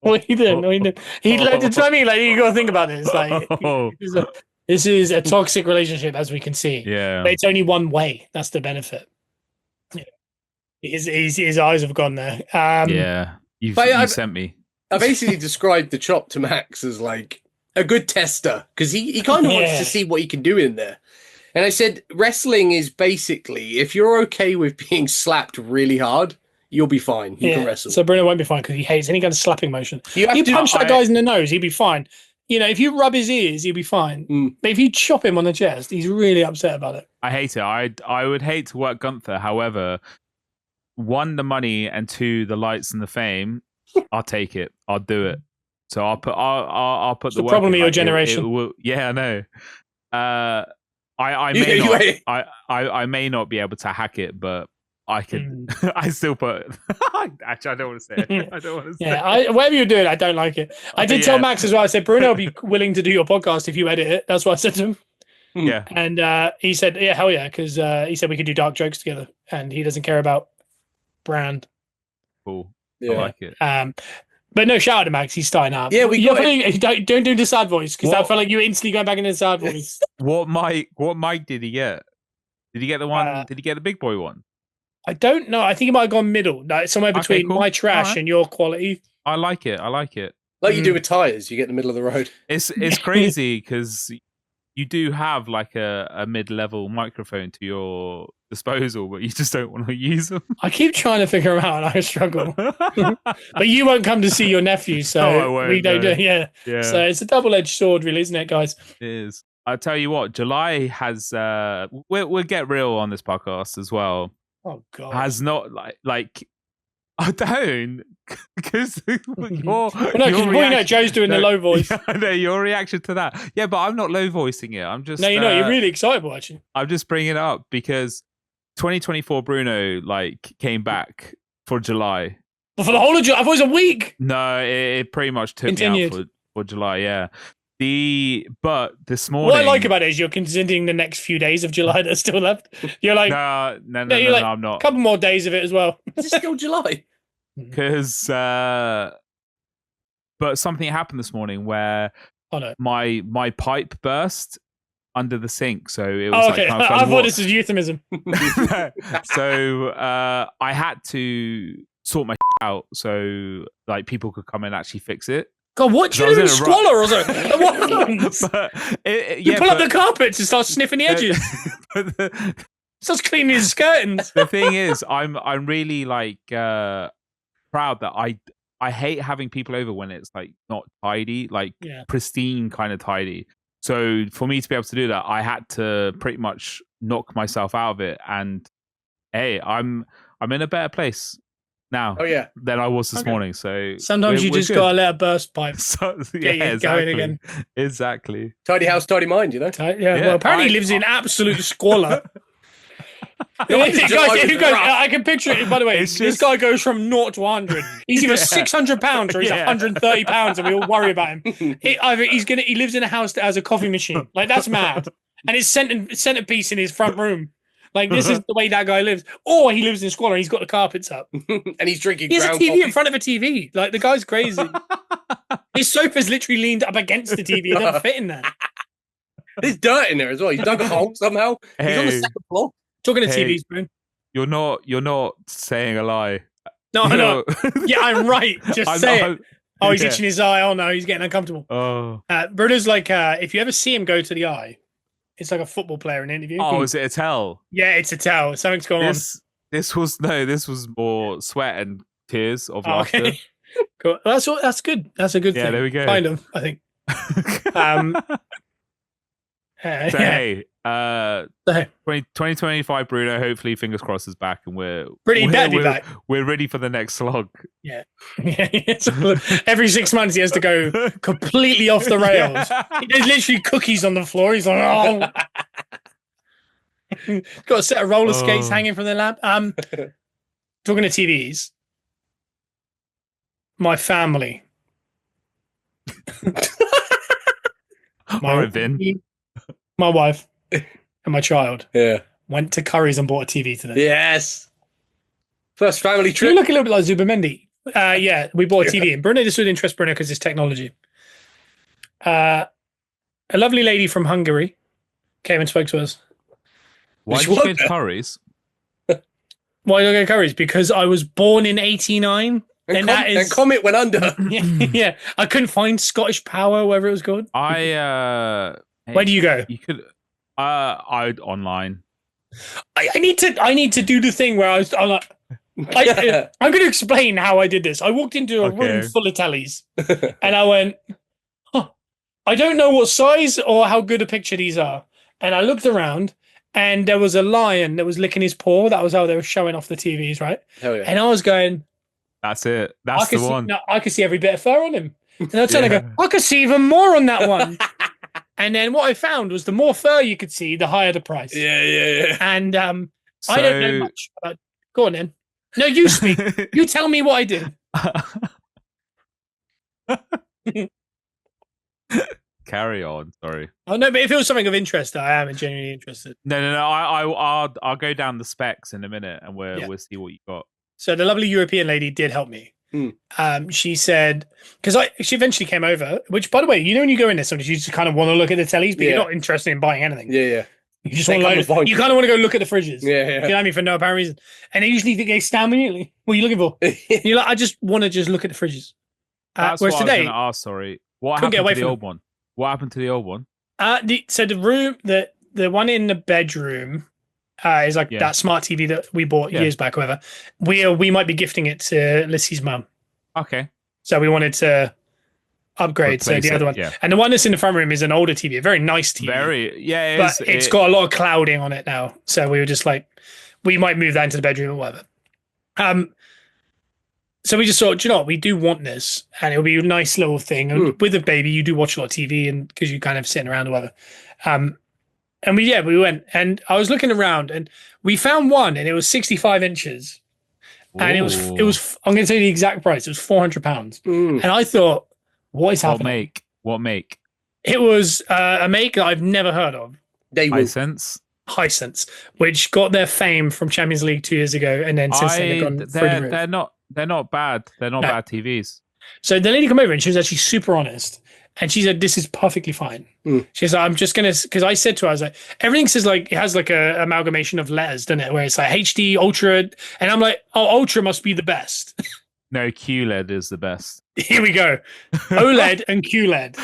What you doing? He it's what I mean. Like, you got to think about this. Like, this is a toxic relationship, as we can see. Yeah, but it's only one way. That's the benefit. His eyes have gone there. You sent me. I basically described the chop to Max as like a good tester, because he kind of wants to see what he can do in there. And I said, wrestling is basically, if you're okay with being slapped really hard, you'll be fine. You can wrestle. So Bruno won't be fine because he hates any kind of slapping motion. You punch that guy in the nose, he'll be fine. If you rub his ears, he'll be fine. But if you chop him on the chest, he's really upset about it. I hate it. I would hate to work Gunther. However, 1, the money, and 2, the lights and the fame, I'll take it. I'll do it. So I'll put it's the problem of your generation. I know. I may not be able to hack it, but I could. I still put. Actually, I don't want to say it. I don't want to say. Yeah, whatever you're doing, I don't like it. I did tell Max as well. I said, Bruno will be willing to do your podcast if you edit it. That's what I said to him. Yeah, and he said, "Yeah, hell yeah," because he said we could do dark jokes together, and he doesn't care about brand. Cool. I like it. But no, shout out to Max. He's starting up. Yeah, don't do the sad voice, because I felt like you were instantly going back into the sad voice. What mic did he get? Did he get the one? Did he get the big boy one? I don't know. I think he might have gone middle, like somewhere between my trash and your quality. I like it. Like you do with tires, you get in the middle of the road. It's crazy because you do have like a mid-level microphone to your disposal, but you just don't want to use them. I keep trying to figure them out, and I struggle. But you won't come to see your nephew, so we don't do. Yeah. So it's a double-edged sword, really, isn't it, guys? It is. I'll tell you what. July has. We'll get real on this podcast as well. Oh God! Has not like. I don't, because Joe's doing the low voice. I know your reaction to that. Yeah, but I'm not low voicing it. I'm just. No, you're really excitable, actually. I'm just bringing it up because 2024 Bruno came back for July. Well, for the whole of July, I thought it was a week. No, it pretty much took me out for July. Yeah. But this morning, what I like about it is you're considering the next few days of July that's still left. You're like, no, I'm not. A couple more days of it as well. Is it still July? Because, but something happened this morning where my pipe burst under the sink, so it was okay. I thought this was euphemism. So I had to sort my out so people could come and actually fix it. God, what do you do in squalor or something? You pull up the carpets and start sniffing the edges. Starts cleaning his skirtings. The thing is, I'm really proud that I hate having people over when it's not tidy, pristine kind of tidy. So for me to be able to do that, I had to pretty much knock myself out of it. And hey, I'm in a better place now than I was this morning. So sometimes you just gotta let a burst pipe going again. Exactly. Tidy house, tidy mind, Well, apparently he lives in absolute squalor. I can picture it. By the way, this guy goes from 0 to 100. He's either 600 pounds or he's 130 pounds, and we all worry about him. He lives in a house that has a coffee machine. That's mad, and his centerpiece in his front room. This is the way that guy lives. Or he lives in squalor and he's got the carpets up. And he's drinking He has a TV coffee in front of a TV. The guy's crazy. His sofa's literally leaned up against the TV. It doesn't fit in there. There's dirt in there as well. He's dug a hole somehow. He's on the second floor. Talking to TVs, Spoon. You're not saying a lie. No, no. Yeah, I'm right. Just say it. Oh, he's itching his eye. Oh no, he's getting uncomfortable. Oh. Bruno's like, if you ever see him go to the eye, it's like a football player in an interview. Oh, is it a tell? Yeah, it's a tell. Something's going on. This was more sweat and tears of laughter. Okay. Cool. That's good. That's a good thing. Yeah, there we go. Kind of, I think. Hey, 2025 Bruno, hopefully fingers crossed, is back, and we're back. We're ready for the next slog. Yeah. Every 6 months he has to go completely off the rails. There's literally cookies on the floor. He's like, oh. Got a set of roller skates hanging from the lab. Talking to TVs, my family. My wife and my child went to Curry's and bought a TV today. Yes. First family trip. You look a little bit like Zubamendi. Yeah, we bought a TV. And Bruno, this would interest Bruno because it's technology. A lovely lady from Hungary came and spoke to us. Why did you go to Curry's? Why did I go to Curry's? Because I was born in 89. And Comet went under. Yeah. I couldn't find Scottish Power, whatever it was called. Where do you go? You could. I online. I need to do the thing where I'm like, I'm going to explain how I did this. I walked into a room full of tellies, and I went, I don't know what size or how good a picture these are. And I looked around, and there was a lion that was licking his paw. That was how they were showing off the TVs, right? Hell yeah. And I was going, that's it. That's the one. I could see every bit of fur on him. And I turned and go, I could see even more on that one. And then what I found was the more fur you could see, the higher the price. Yeah. And I don't know much about. Go on then. No, you speak. You tell me what I did. Carry on. Sorry. Oh no, but if it was something of interest, I am genuinely interested. No. I'll go down the specs in a minute, and we'll see what you got. So the lovely European lady did help me. She said, because she eventually came over, which, by the way, you know, when you go in there, sometimes you just kind of want to look at the tellies, but you're not interested in buying anything. Yeah. You just want to you kind of want to go look at the fridges. Yeah. You know what I mean? For no apparent reason. And they usually think they stand immediately. What are you looking for? You're like, I just want to just look at the fridges. That's what today, I was going to ask, sorry. What happened to the old one? What happened to the old one? So the room, the one in the bedroom, is like that smart TV that we bought years back, or whatever. We might be gifting it to Lissy's mum. Okay. So we wanted to upgrade. So the other one, and the one that's in the front room is an older TV, a very nice TV. But it's got a lot of clouding on it now. So we were just like, we might move that into the bedroom or whatever. So we just thought, do you know what? We do want this, and it'll be a nice little thing. And with a baby, you do watch a lot of TV, and because you're kind of sitting around or whatever. And we went, and I was looking around, and we found one, and it was 65 inches. And it was. I'm going to tell you the exact price. It was £400, and I thought, what is happening? What make? It was a make that I've never heard of. Hisense, which got their fame from Champions League 2 years ago, and then since then they've gone through the roof. They're not bad. They're not bad TVs. So the lady came over, and she was actually super honest. And she said, this is perfectly fine. She's like, I'm just going to, because I said to her, I was like, everything says like, it has like a amalgamation of letters, doesn't it? Where it's like HD, Ultra. And I'm like, oh, Ultra must be the best. No, QLED is the best. Here we go. OLED and QLED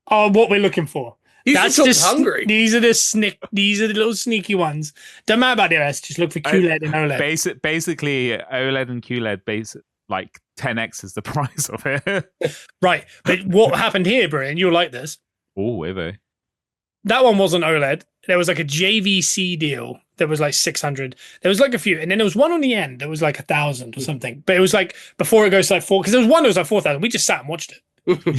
are what we're looking for. That's just hungry. These are the little sneaky ones. Don't matter about the rest. Just look for QLED and OLED. Basically, OLED and QLED, like 10x is the price of it. Right. But what happened here, Brian, you'll like this. Oh, Evo. That one wasn't OLED. There was like a JVC deal that was like 600. There was like a few. And then there was one on the end that was like 1,000 or something. But it was like before it goes to like 4, because there was one that was like 4,000. We just sat and watched it.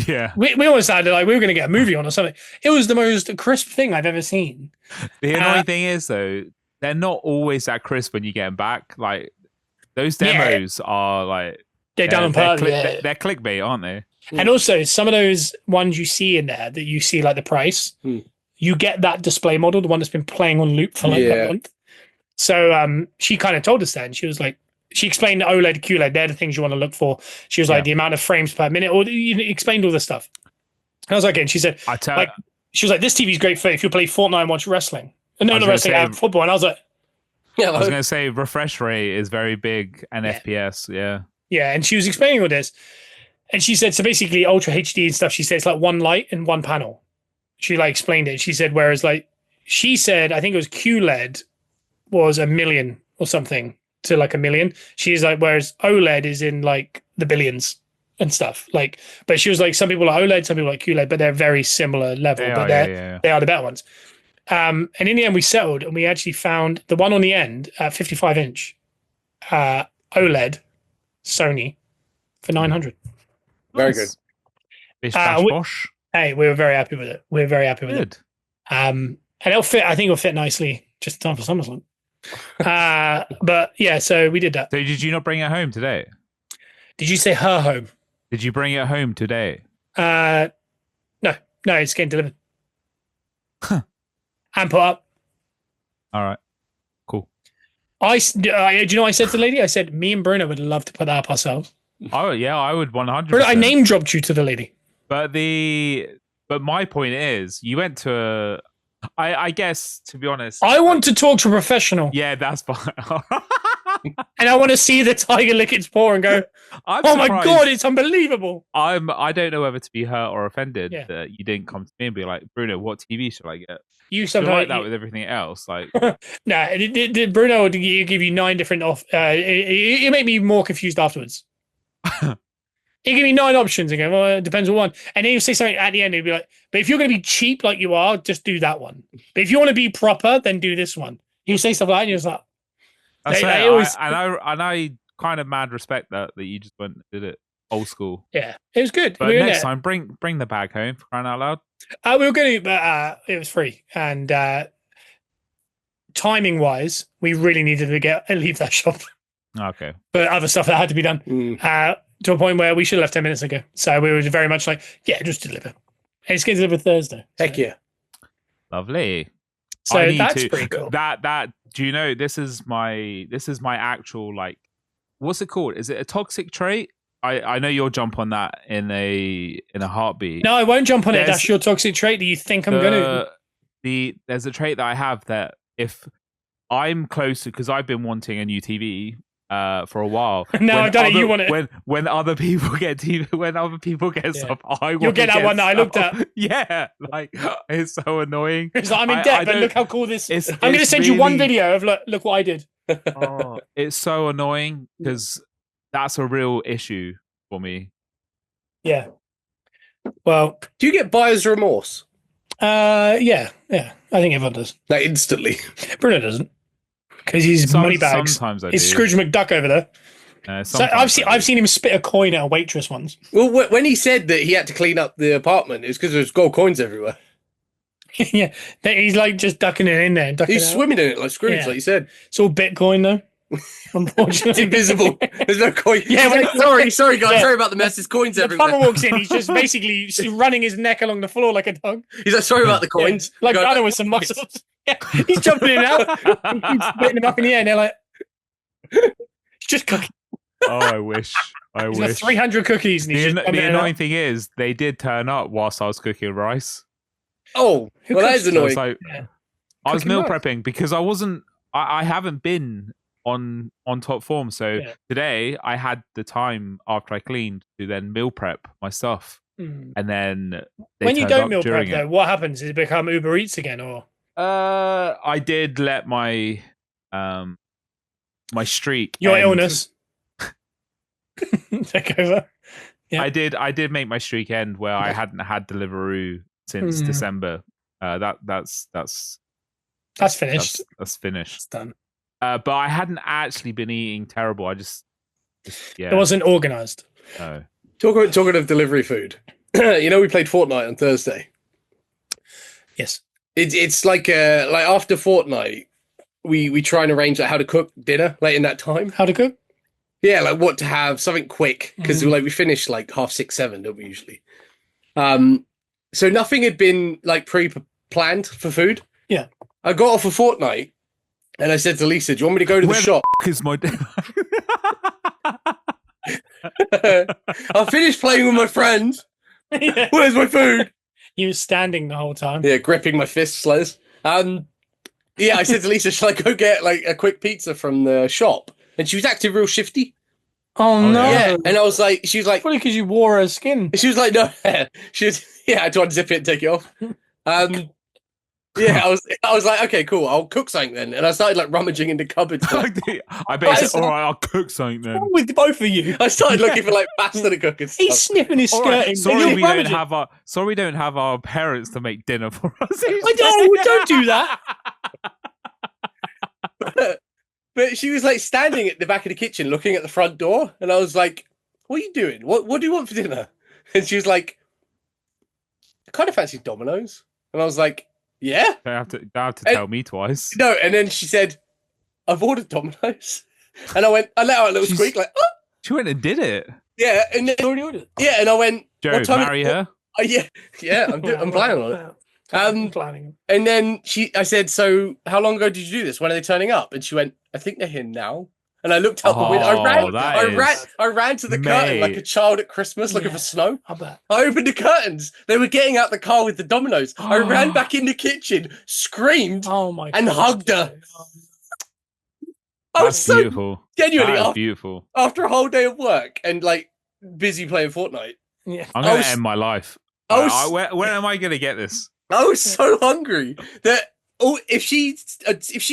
Yeah. We almost sounded like we were going to get a movie on or something. It was the most crisp thing I've ever seen. The annoying thing is, though, they're not always that crisp when you get them back. Like, those demos are like... They're done on purpose. They're clickbait, aren't they? And also, some of those ones you see in there that you see like the price, you get that display model, the one that's been playing on loop for like a month. So she kind of told us that, and she was like, she explained OLED, QLED, they're the things you want to look for. She was like, the amount of frames per minute, or you explained all this stuff. And I was like, and she said, she was like, this TV's great for if you play Fortnite and watch wrestling. No, not wrestling, football. And I was like, Yeah, I was going to say refresh rate is very big and FPS. Yeah. Yeah, and she was explaining all this, and she said so basically Ultra HD and stuff. She said it's like one light and one panel. She like explained it. She said whereas like she said I think it was QLED was 1 million or something to like 1 million. She's like whereas OLED is in like the billions and stuff. Like, but she was like some people like OLED, some people like QLED, but they're very similar level. They are the better ones. And in the end, we settled and we actually found the one on the end, 55-inch OLED Sony for 900. Very good. Bish, bash, bosh. Hey, we were very happy with it. We were very happy with Good. it. And it'll fit. I think it'll fit nicely just in time for SummerSlam. But yeah, so we did that. So did you not bring it home today? Did you say her home? Did you bring it home today? No, it's getting delivered. And put up. All right. Cool. Do you know what I said to the lady? I said, me and Bruno would love to put that up ourselves. Oh, yeah, I would 100%. Bruno, I name dropped you to the lady. But my point is, you went to I guess, to be honest, I want to talk to a professional. Yeah, that's fine. And I want to see the tiger lick its paw and go, oh my God, it's unbelievable. I don't know whether to be hurt or offended that you didn't come to me and be like, Bruno, what TV should I get? You sometimes like that with everything else, like Bruno would give you 9 different it made me more confused afterwards. He gave me 9 options and go, well, it depends on one. And then he'll say something at the end. He'll be like, but if you're going to be cheap like you are, just do that one. But if you want to be proper, then do this one. He'll say stuff like that, and you're just like, I kind of mad respect that you just went and did it old school. Yeah, it was good. But next time, bring the bag home for crying out loud. We were going to, but it was free. And timing wise, we really needed to leave that shop. Okay. But other stuff that had to be done to a point where we should have left 10 minutes ago. So we were very much like, yeah, just deliver. And it's getting delivered Thursday. Heck yeah. Lovely. So that's pretty cool. That do you know this is my actual, like, what's it called? Is it a toxic trait? I know you'll jump on that in a heartbeat. No, I won't jump on it. That's your toxic trait. Do you think I'm gonna? There's a trait that I have that if I'm closer, because I've been wanting a new TV for a while. No, I've done it. You want it when other people get TV, when other people get stuff, you'll get that one that I looked at. Yeah, like it's so annoying. It's like, I'm in debt, but look how cool this is. I'm going to send you one video of look what I did. It's so annoying because that's a real issue for me. Yeah. Well, do you get buyer's remorse? Yeah. I think everyone does. Like instantly. Bruno doesn't, because he's money bags. Sometimes I do. He's Scrooge McDuck over there. So I've seen him spit a coin at a waitress once. Well, when he said that he had to clean up the apartment, it's because there's gold coins everywhere. Yeah, he's like just ducking it in there. He's swimming in it like Scrooge, like you said. It's all Bitcoin though. Unfortunately, it's invisible. There's no coin. Yeah, sorry, guys. Sorry about the mess. There's coins everywhere. The plumber walks in. He's just basically running his neck along the floor like a dog. He's like, sorry about the coins. Yeah, like Gunner with some muscles. Yeah, he's jumping in and out. He's putting them up in the air, and they're like, he's just cooking. Oh, I wish. He's got 300 cookies. And he's the annoying thing is, they did turn up whilst I was cooking rice. Oh, well, that is annoying. I was meal prepping because I haven't been on top form. So today I had the time after I cleaned to then meal prep my stuff. And then when you don't meal prep though, what happens? Does it become Uber Eats again, or? I did let my my streak. Your illness take over. Yeah. I did make my streak end where I hadn't had Deliveroo since December. That's finished. That's finished. It's done. But I hadn't actually been eating terrible. I just it wasn't organized. No. Talking of delivery food, you know, we played Fortnite on Thursday. Yes. It's like after Fortnite, we try and arrange like how to cook dinner late in that time. How to cook? Yeah, like what to have, something quick, because like we finish like 6:30, 7, don't we usually? So nothing had been like pre-planned for food. Yeah. I got off of Fortnite and I said to Lisa, do you want me to go to the shop? Is my I finished playing with my friends. Yeah. Where's my food? You were standing the whole time. Yeah, gripping my fists, Les. Yeah, I said to Lisa, shall I go get like a quick pizza from the shop? And she was acting real shifty. Oh no! Yeah, and I was like, she was like, probably because you wore her skin. She was like, no, she was, yeah, I had to unzip it and take it off. Yeah, I was like, okay, cool, I'll cook something then. And I started like rummaging into cupboards. I bet he said, all right, I'll cook something then. What's wrong with both of you? I started looking for like pasta to cook and stuff. He's sniffing his skirt. Right, sorry, we don't have our parents to make dinner for us. Don't do that. But she was like standing at the back of the kitchen looking at the front door. And I was like, what are you doing? What do you want for dinner? And she was like, I kind of fancy Domino's. And I was like, yeah. Don't have to tell me twice. No, and then she said, I've ordered Domino's. And I let out a little squeak like, oh. She went and did it. Yeah, and then already ordered. Yeah, and I went, Joe, what time marry her? Yeah, I'm planning on it. Planning. And then I said, so how long ago did you do this? When are they turning up? And she went, I think they're here now. And I looked out the window. I ran to the curtain like a child at Christmas looking for snow. I bet. I opened the curtains. They were getting out the car with the Dominoes. I ran back in the kitchen, screamed, and hugged her. That's beautiful. Genuinely, beautiful. After a whole day of work and like busy playing Fortnite. Yeah. I'm going to end my life. When am I going to get this? I was so hungry that if she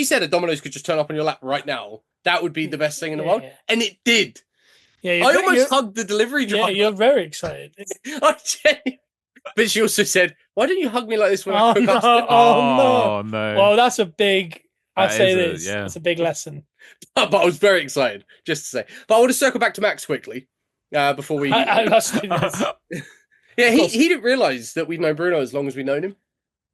said a Domino's could just turn up on your lap right now, that would be the best thing in the world. Yeah. And it did. Yeah, I almost hugged the delivery driver. Yeah, you're very excited. But she also said, why don't you hug me like this when I cook up? Oh, no. Well, that's a big, that's a big lesson. But I was very excited, just to say. But I want to circle back to Max quickly before we... Yeah, he didn't realise that we'd known Bruno as long as we'd known him.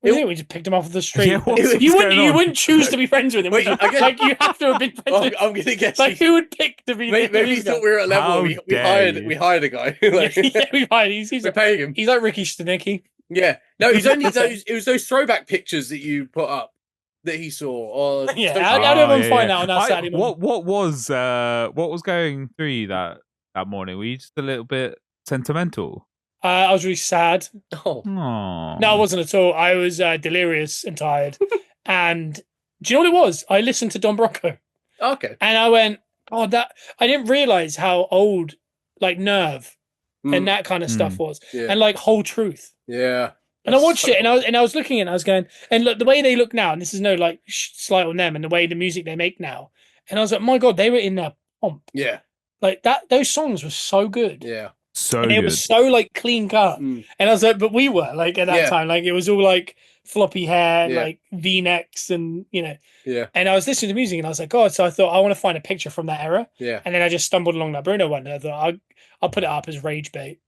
We just picked him off of the street. Yeah, you wouldn't choose to be friends with him. Wait, like you have to have been friends with him. I'm gonna guess. Like who would pick to be? Maybe he thought we were at a level. We hired a guy. We hired. We're paying him. He's like Ricky Stenicki. Yeah. No, he's only those. It was those throwback pictures that you put up that he saw. I don't even find out on that Saturday morning. What was going through you that morning? Were you just a little bit sentimental? I was really sad. Oh. No, I wasn't at all. I was delirious and tired. And do you know what it was? I listened to Don Brocco. Okay. And I went, I didn't realize how old like Nerve and that kind of stuff was. Yeah. And like Whole Truth. Yeah. And I watched it and I was looking and I was going, and look, the way they look now, and this is no like slight on them, and the way the music they make now. And I was like, my God, they were in their pomp. Yeah. Like those songs were so good. Yeah. And it was so like clean cut. And I was like, but we were like at that time, like it was all like floppy hair, like V-necks and Yeah. And I was listening to music and I was like, God, so I thought I want to find a picture from that era. Yeah. And then I just stumbled along that Bruno one and I thought I'll put it up as rage bait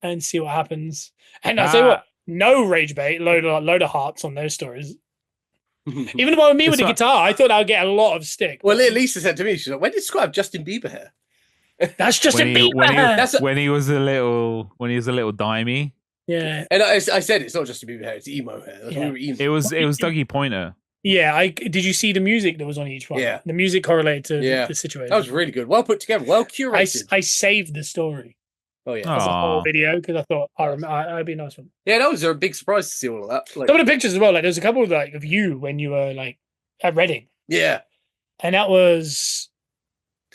and see what happens. And I'll tell you what, no rage bait, load of hearts on those stories. Even the one with me with the guitar, I thought I would get a lot of stick. Well, Lisa said to me, she's like, when did Scott have Justin Bieber hair? That's Justin Bieber. When he was a little dimey. Yeah. And I said it's not Justin Bieber hair, it's emo hair. We were emo. It was Dougie Pointer. Yeah, did you see the music that was on each one? Yeah. The music correlated to the situation. That was really good. Well put together, well curated. I saved the story. Oh yeah. As a whole video because I thought it'd be a nice one. Yeah, that was a big surprise to see all of that. Like, some of the pictures as well, like there's a couple of you when you were like at Reading. Yeah. And that was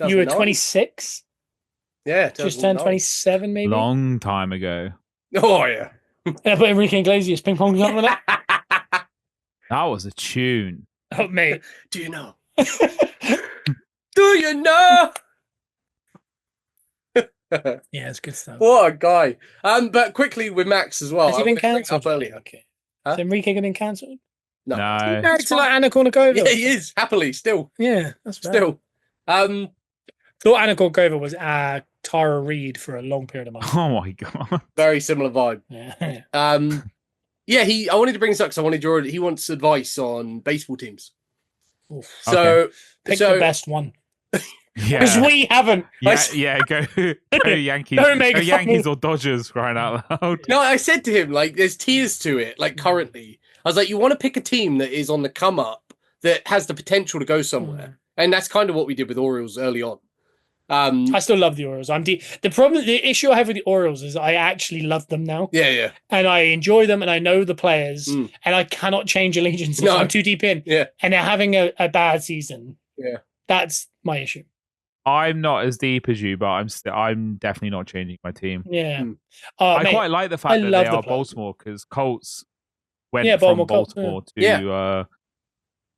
you were 26? Yeah, just turned 27, maybe. Long time ago. Oh yeah. And I put Enrique Iglesias ping pong on that. That was a tune. Oh mate, do you know? Do you know? Yeah, it's good stuff. What a guy. But quickly with Max as well. Has he been cancelled earlier? Okay. Has Enrique been cancelled? No. It's like Anna Kournikova. Yeah, he is happily still. Yeah, that's right. Still. Thought Anna Kournikova was Tara Reid for a long period of time. Oh my God. Very similar vibe. Yeah. I wanted to bring this up because he wants advice on baseball teams. Oof. So pick the best one. Yeah. Because we haven't. Yeah, go Yankees. Go Yankees or Dodgers, crying out loud. No, I said to him, like, there's tiers to it, like currently. I was like, you want to pick a team that is on the come up, that has the potential to go somewhere. And that's kind of what we did with Orioles early on. I still love the Orioles. The issue I have with the Orioles is I actually love them now. Yeah. And I enjoy them, and I know the players, and I cannot change allegiances. No. I'm too deep in. Yeah. And they're having a bad season. Yeah. That's my issue. I'm not as deep as you, but I'm definitely not changing my team. Yeah. I quite like the fact that they are Baltimore, because Colts went from Baltimore to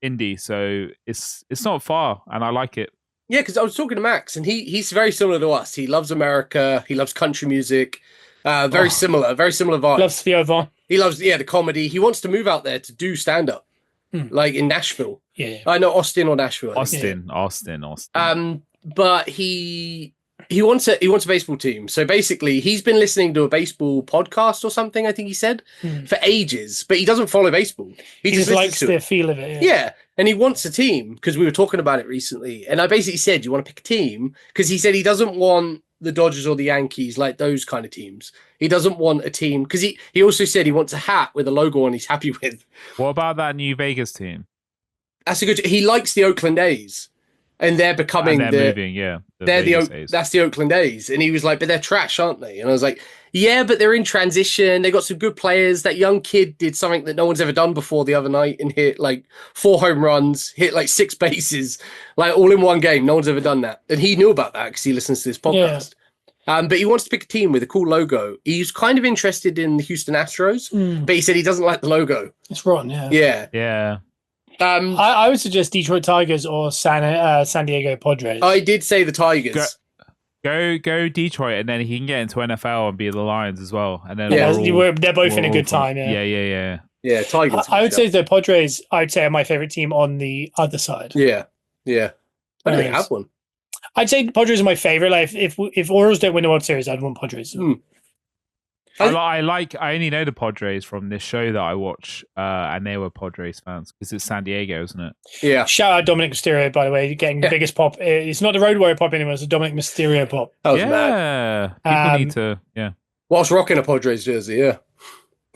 Indy, so it's not far, and I like it. Yeah, because I was talking to Max, and he's very similar to us. He loves America. He loves country music. Very similar vibe. Loves Theo Von. He loves the comedy. He wants to move out there to do stand up, like in Nashville. Yeah, I know Austin or Nashville. Austin. But he wants a baseball team. So basically, he's been listening to a baseball podcast or something, I think he said, for ages. But he doesn't follow baseball. He just likes the feel of it. Yeah. And he wants a team, because we were talking about it recently. And I basically said, you want to pick a team? Because he said he doesn't want the Dodgers or the Yankees, like those kind of teams. He doesn't want a team, because he also said he wants a hat with a logo on he's happy with. What about that New Vegas team? That's a good. He likes the Oakland A's. And they're becoming moving, that's the Oakland A's. And he was like, but they're trash, aren't they? And I was like, yeah, but they're in transition. They got some good players. That young kid did something that no one's ever done before the other night and hit like 4 home runs, hit like 6 bases, like all in one game. No one's ever done that. And he knew about that because he listens to this podcast. Yeah. But he wants to pick a team with a cool logo. He's kind of interested in the Houston Astros, but he said he doesn't like the logo. It's rotten, yeah. Yeah. Yeah. I would suggest Detroit Tigers or San Diego Padres. I did say the Tigers. Go Detroit, and then he can get into NFL and be the Lions as well. And then they're both in a good time. Yeah, Tigers. I would say the Padres. I'd say are my favorite team on the other side. Yeah. I don't really have one. I'd say Padres are my favorite. Like if Orioles don't win the World Series, I'd want Padres. I only know the Padres from this show that I watch, and they were Padres fans because it's San Diego, isn't it? Yeah. Shout out Dominic Mysterio, by the way, getting the biggest pop. It's not the Road Warrior pop anymore; it's the Dominic Mysterio pop. That was mad. People need to. Yeah. Whilst rocking a Padres jersey, yeah.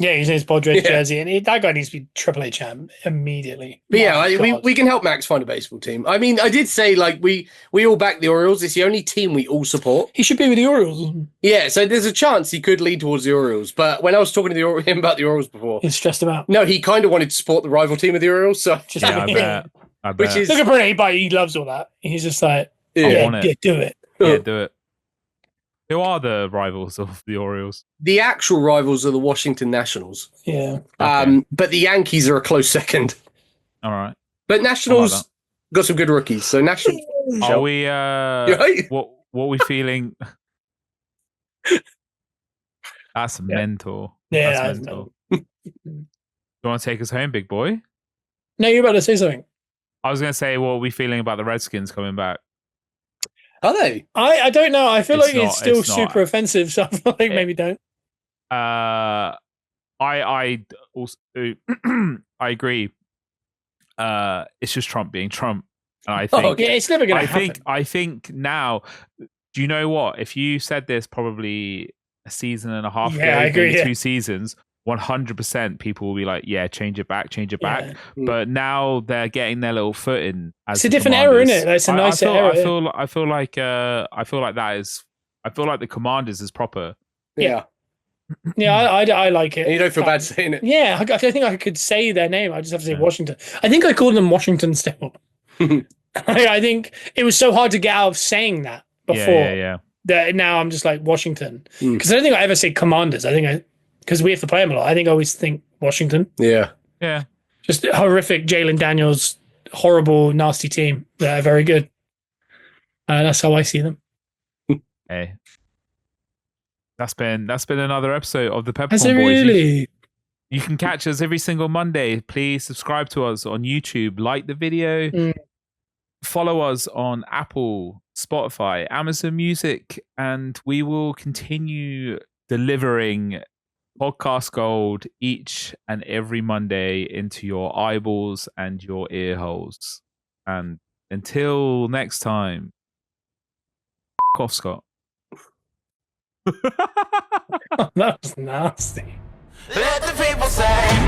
Yeah, he's in his Padres jersey, and that guy needs to be Triple H champ immediately. But we can help Max find a baseball team. I mean, I did say like we all back the Orioles. It's the only team we all support. He should be with the Orioles. Yeah, so there's a chance he could lean towards the Orioles. But when I was talking to him about the Orioles before, he's stressed him out. No, he kind of wanted to support the rival team of the Orioles. So I bet. Which is look at Brent, he loves all that. He's just like, do it. Yeah, do it. Who are the rivals of the Orioles? The actual rivals are the Washington Nationals. Yeah. Okay. But the Yankees are a close second. All right. But Nationals got some good rookies. So Nationals. Are we? What are we feeling? That's mental. Yeah, that's mental. You want to take us home, big boy? No, you're about to say something. I was going to say, what are we feeling about the Redskins coming back? Are they? I don't know. I feel like it's still super offensive, so I feel like maybe don't. I also I agree. It's just Trump being Trump. And I think it's never going to happen. I think now, do you know what? If you said this probably a season and a half ago, I agree, 2 seasons, 100% people will be like, yeah, change it back. But now they're getting their little foot in. It's a different era, isn't it? It's a nicer era. I feel like the Commanders is proper. Yeah. Yeah, I like it. And you don't feel bad saying it. Yeah, I think I could say their name. I just have to say Washington. I think I called them Washington still. I think it was so hard to get out of saying that before. Yeah. That now I'm just like Washington. Because I don't think I ever say Commanders. Because we have to play them a lot. I think I always think Washington. Yeah. Just a horrific Jalen Daniels, horrible, nasty team. They're very good. That's how I see them. Hey. That's been another episode of the Peppercorn Boys. Has it really? You can catch us every single Monday. Please subscribe to us on YouTube, like the video, follow us on Apple, Spotify, Amazon Music, and we will continue delivering podcast gold each and every Monday into your eyeballs and your ear holes. And until next time, off, Scott. That was nasty. Let the people say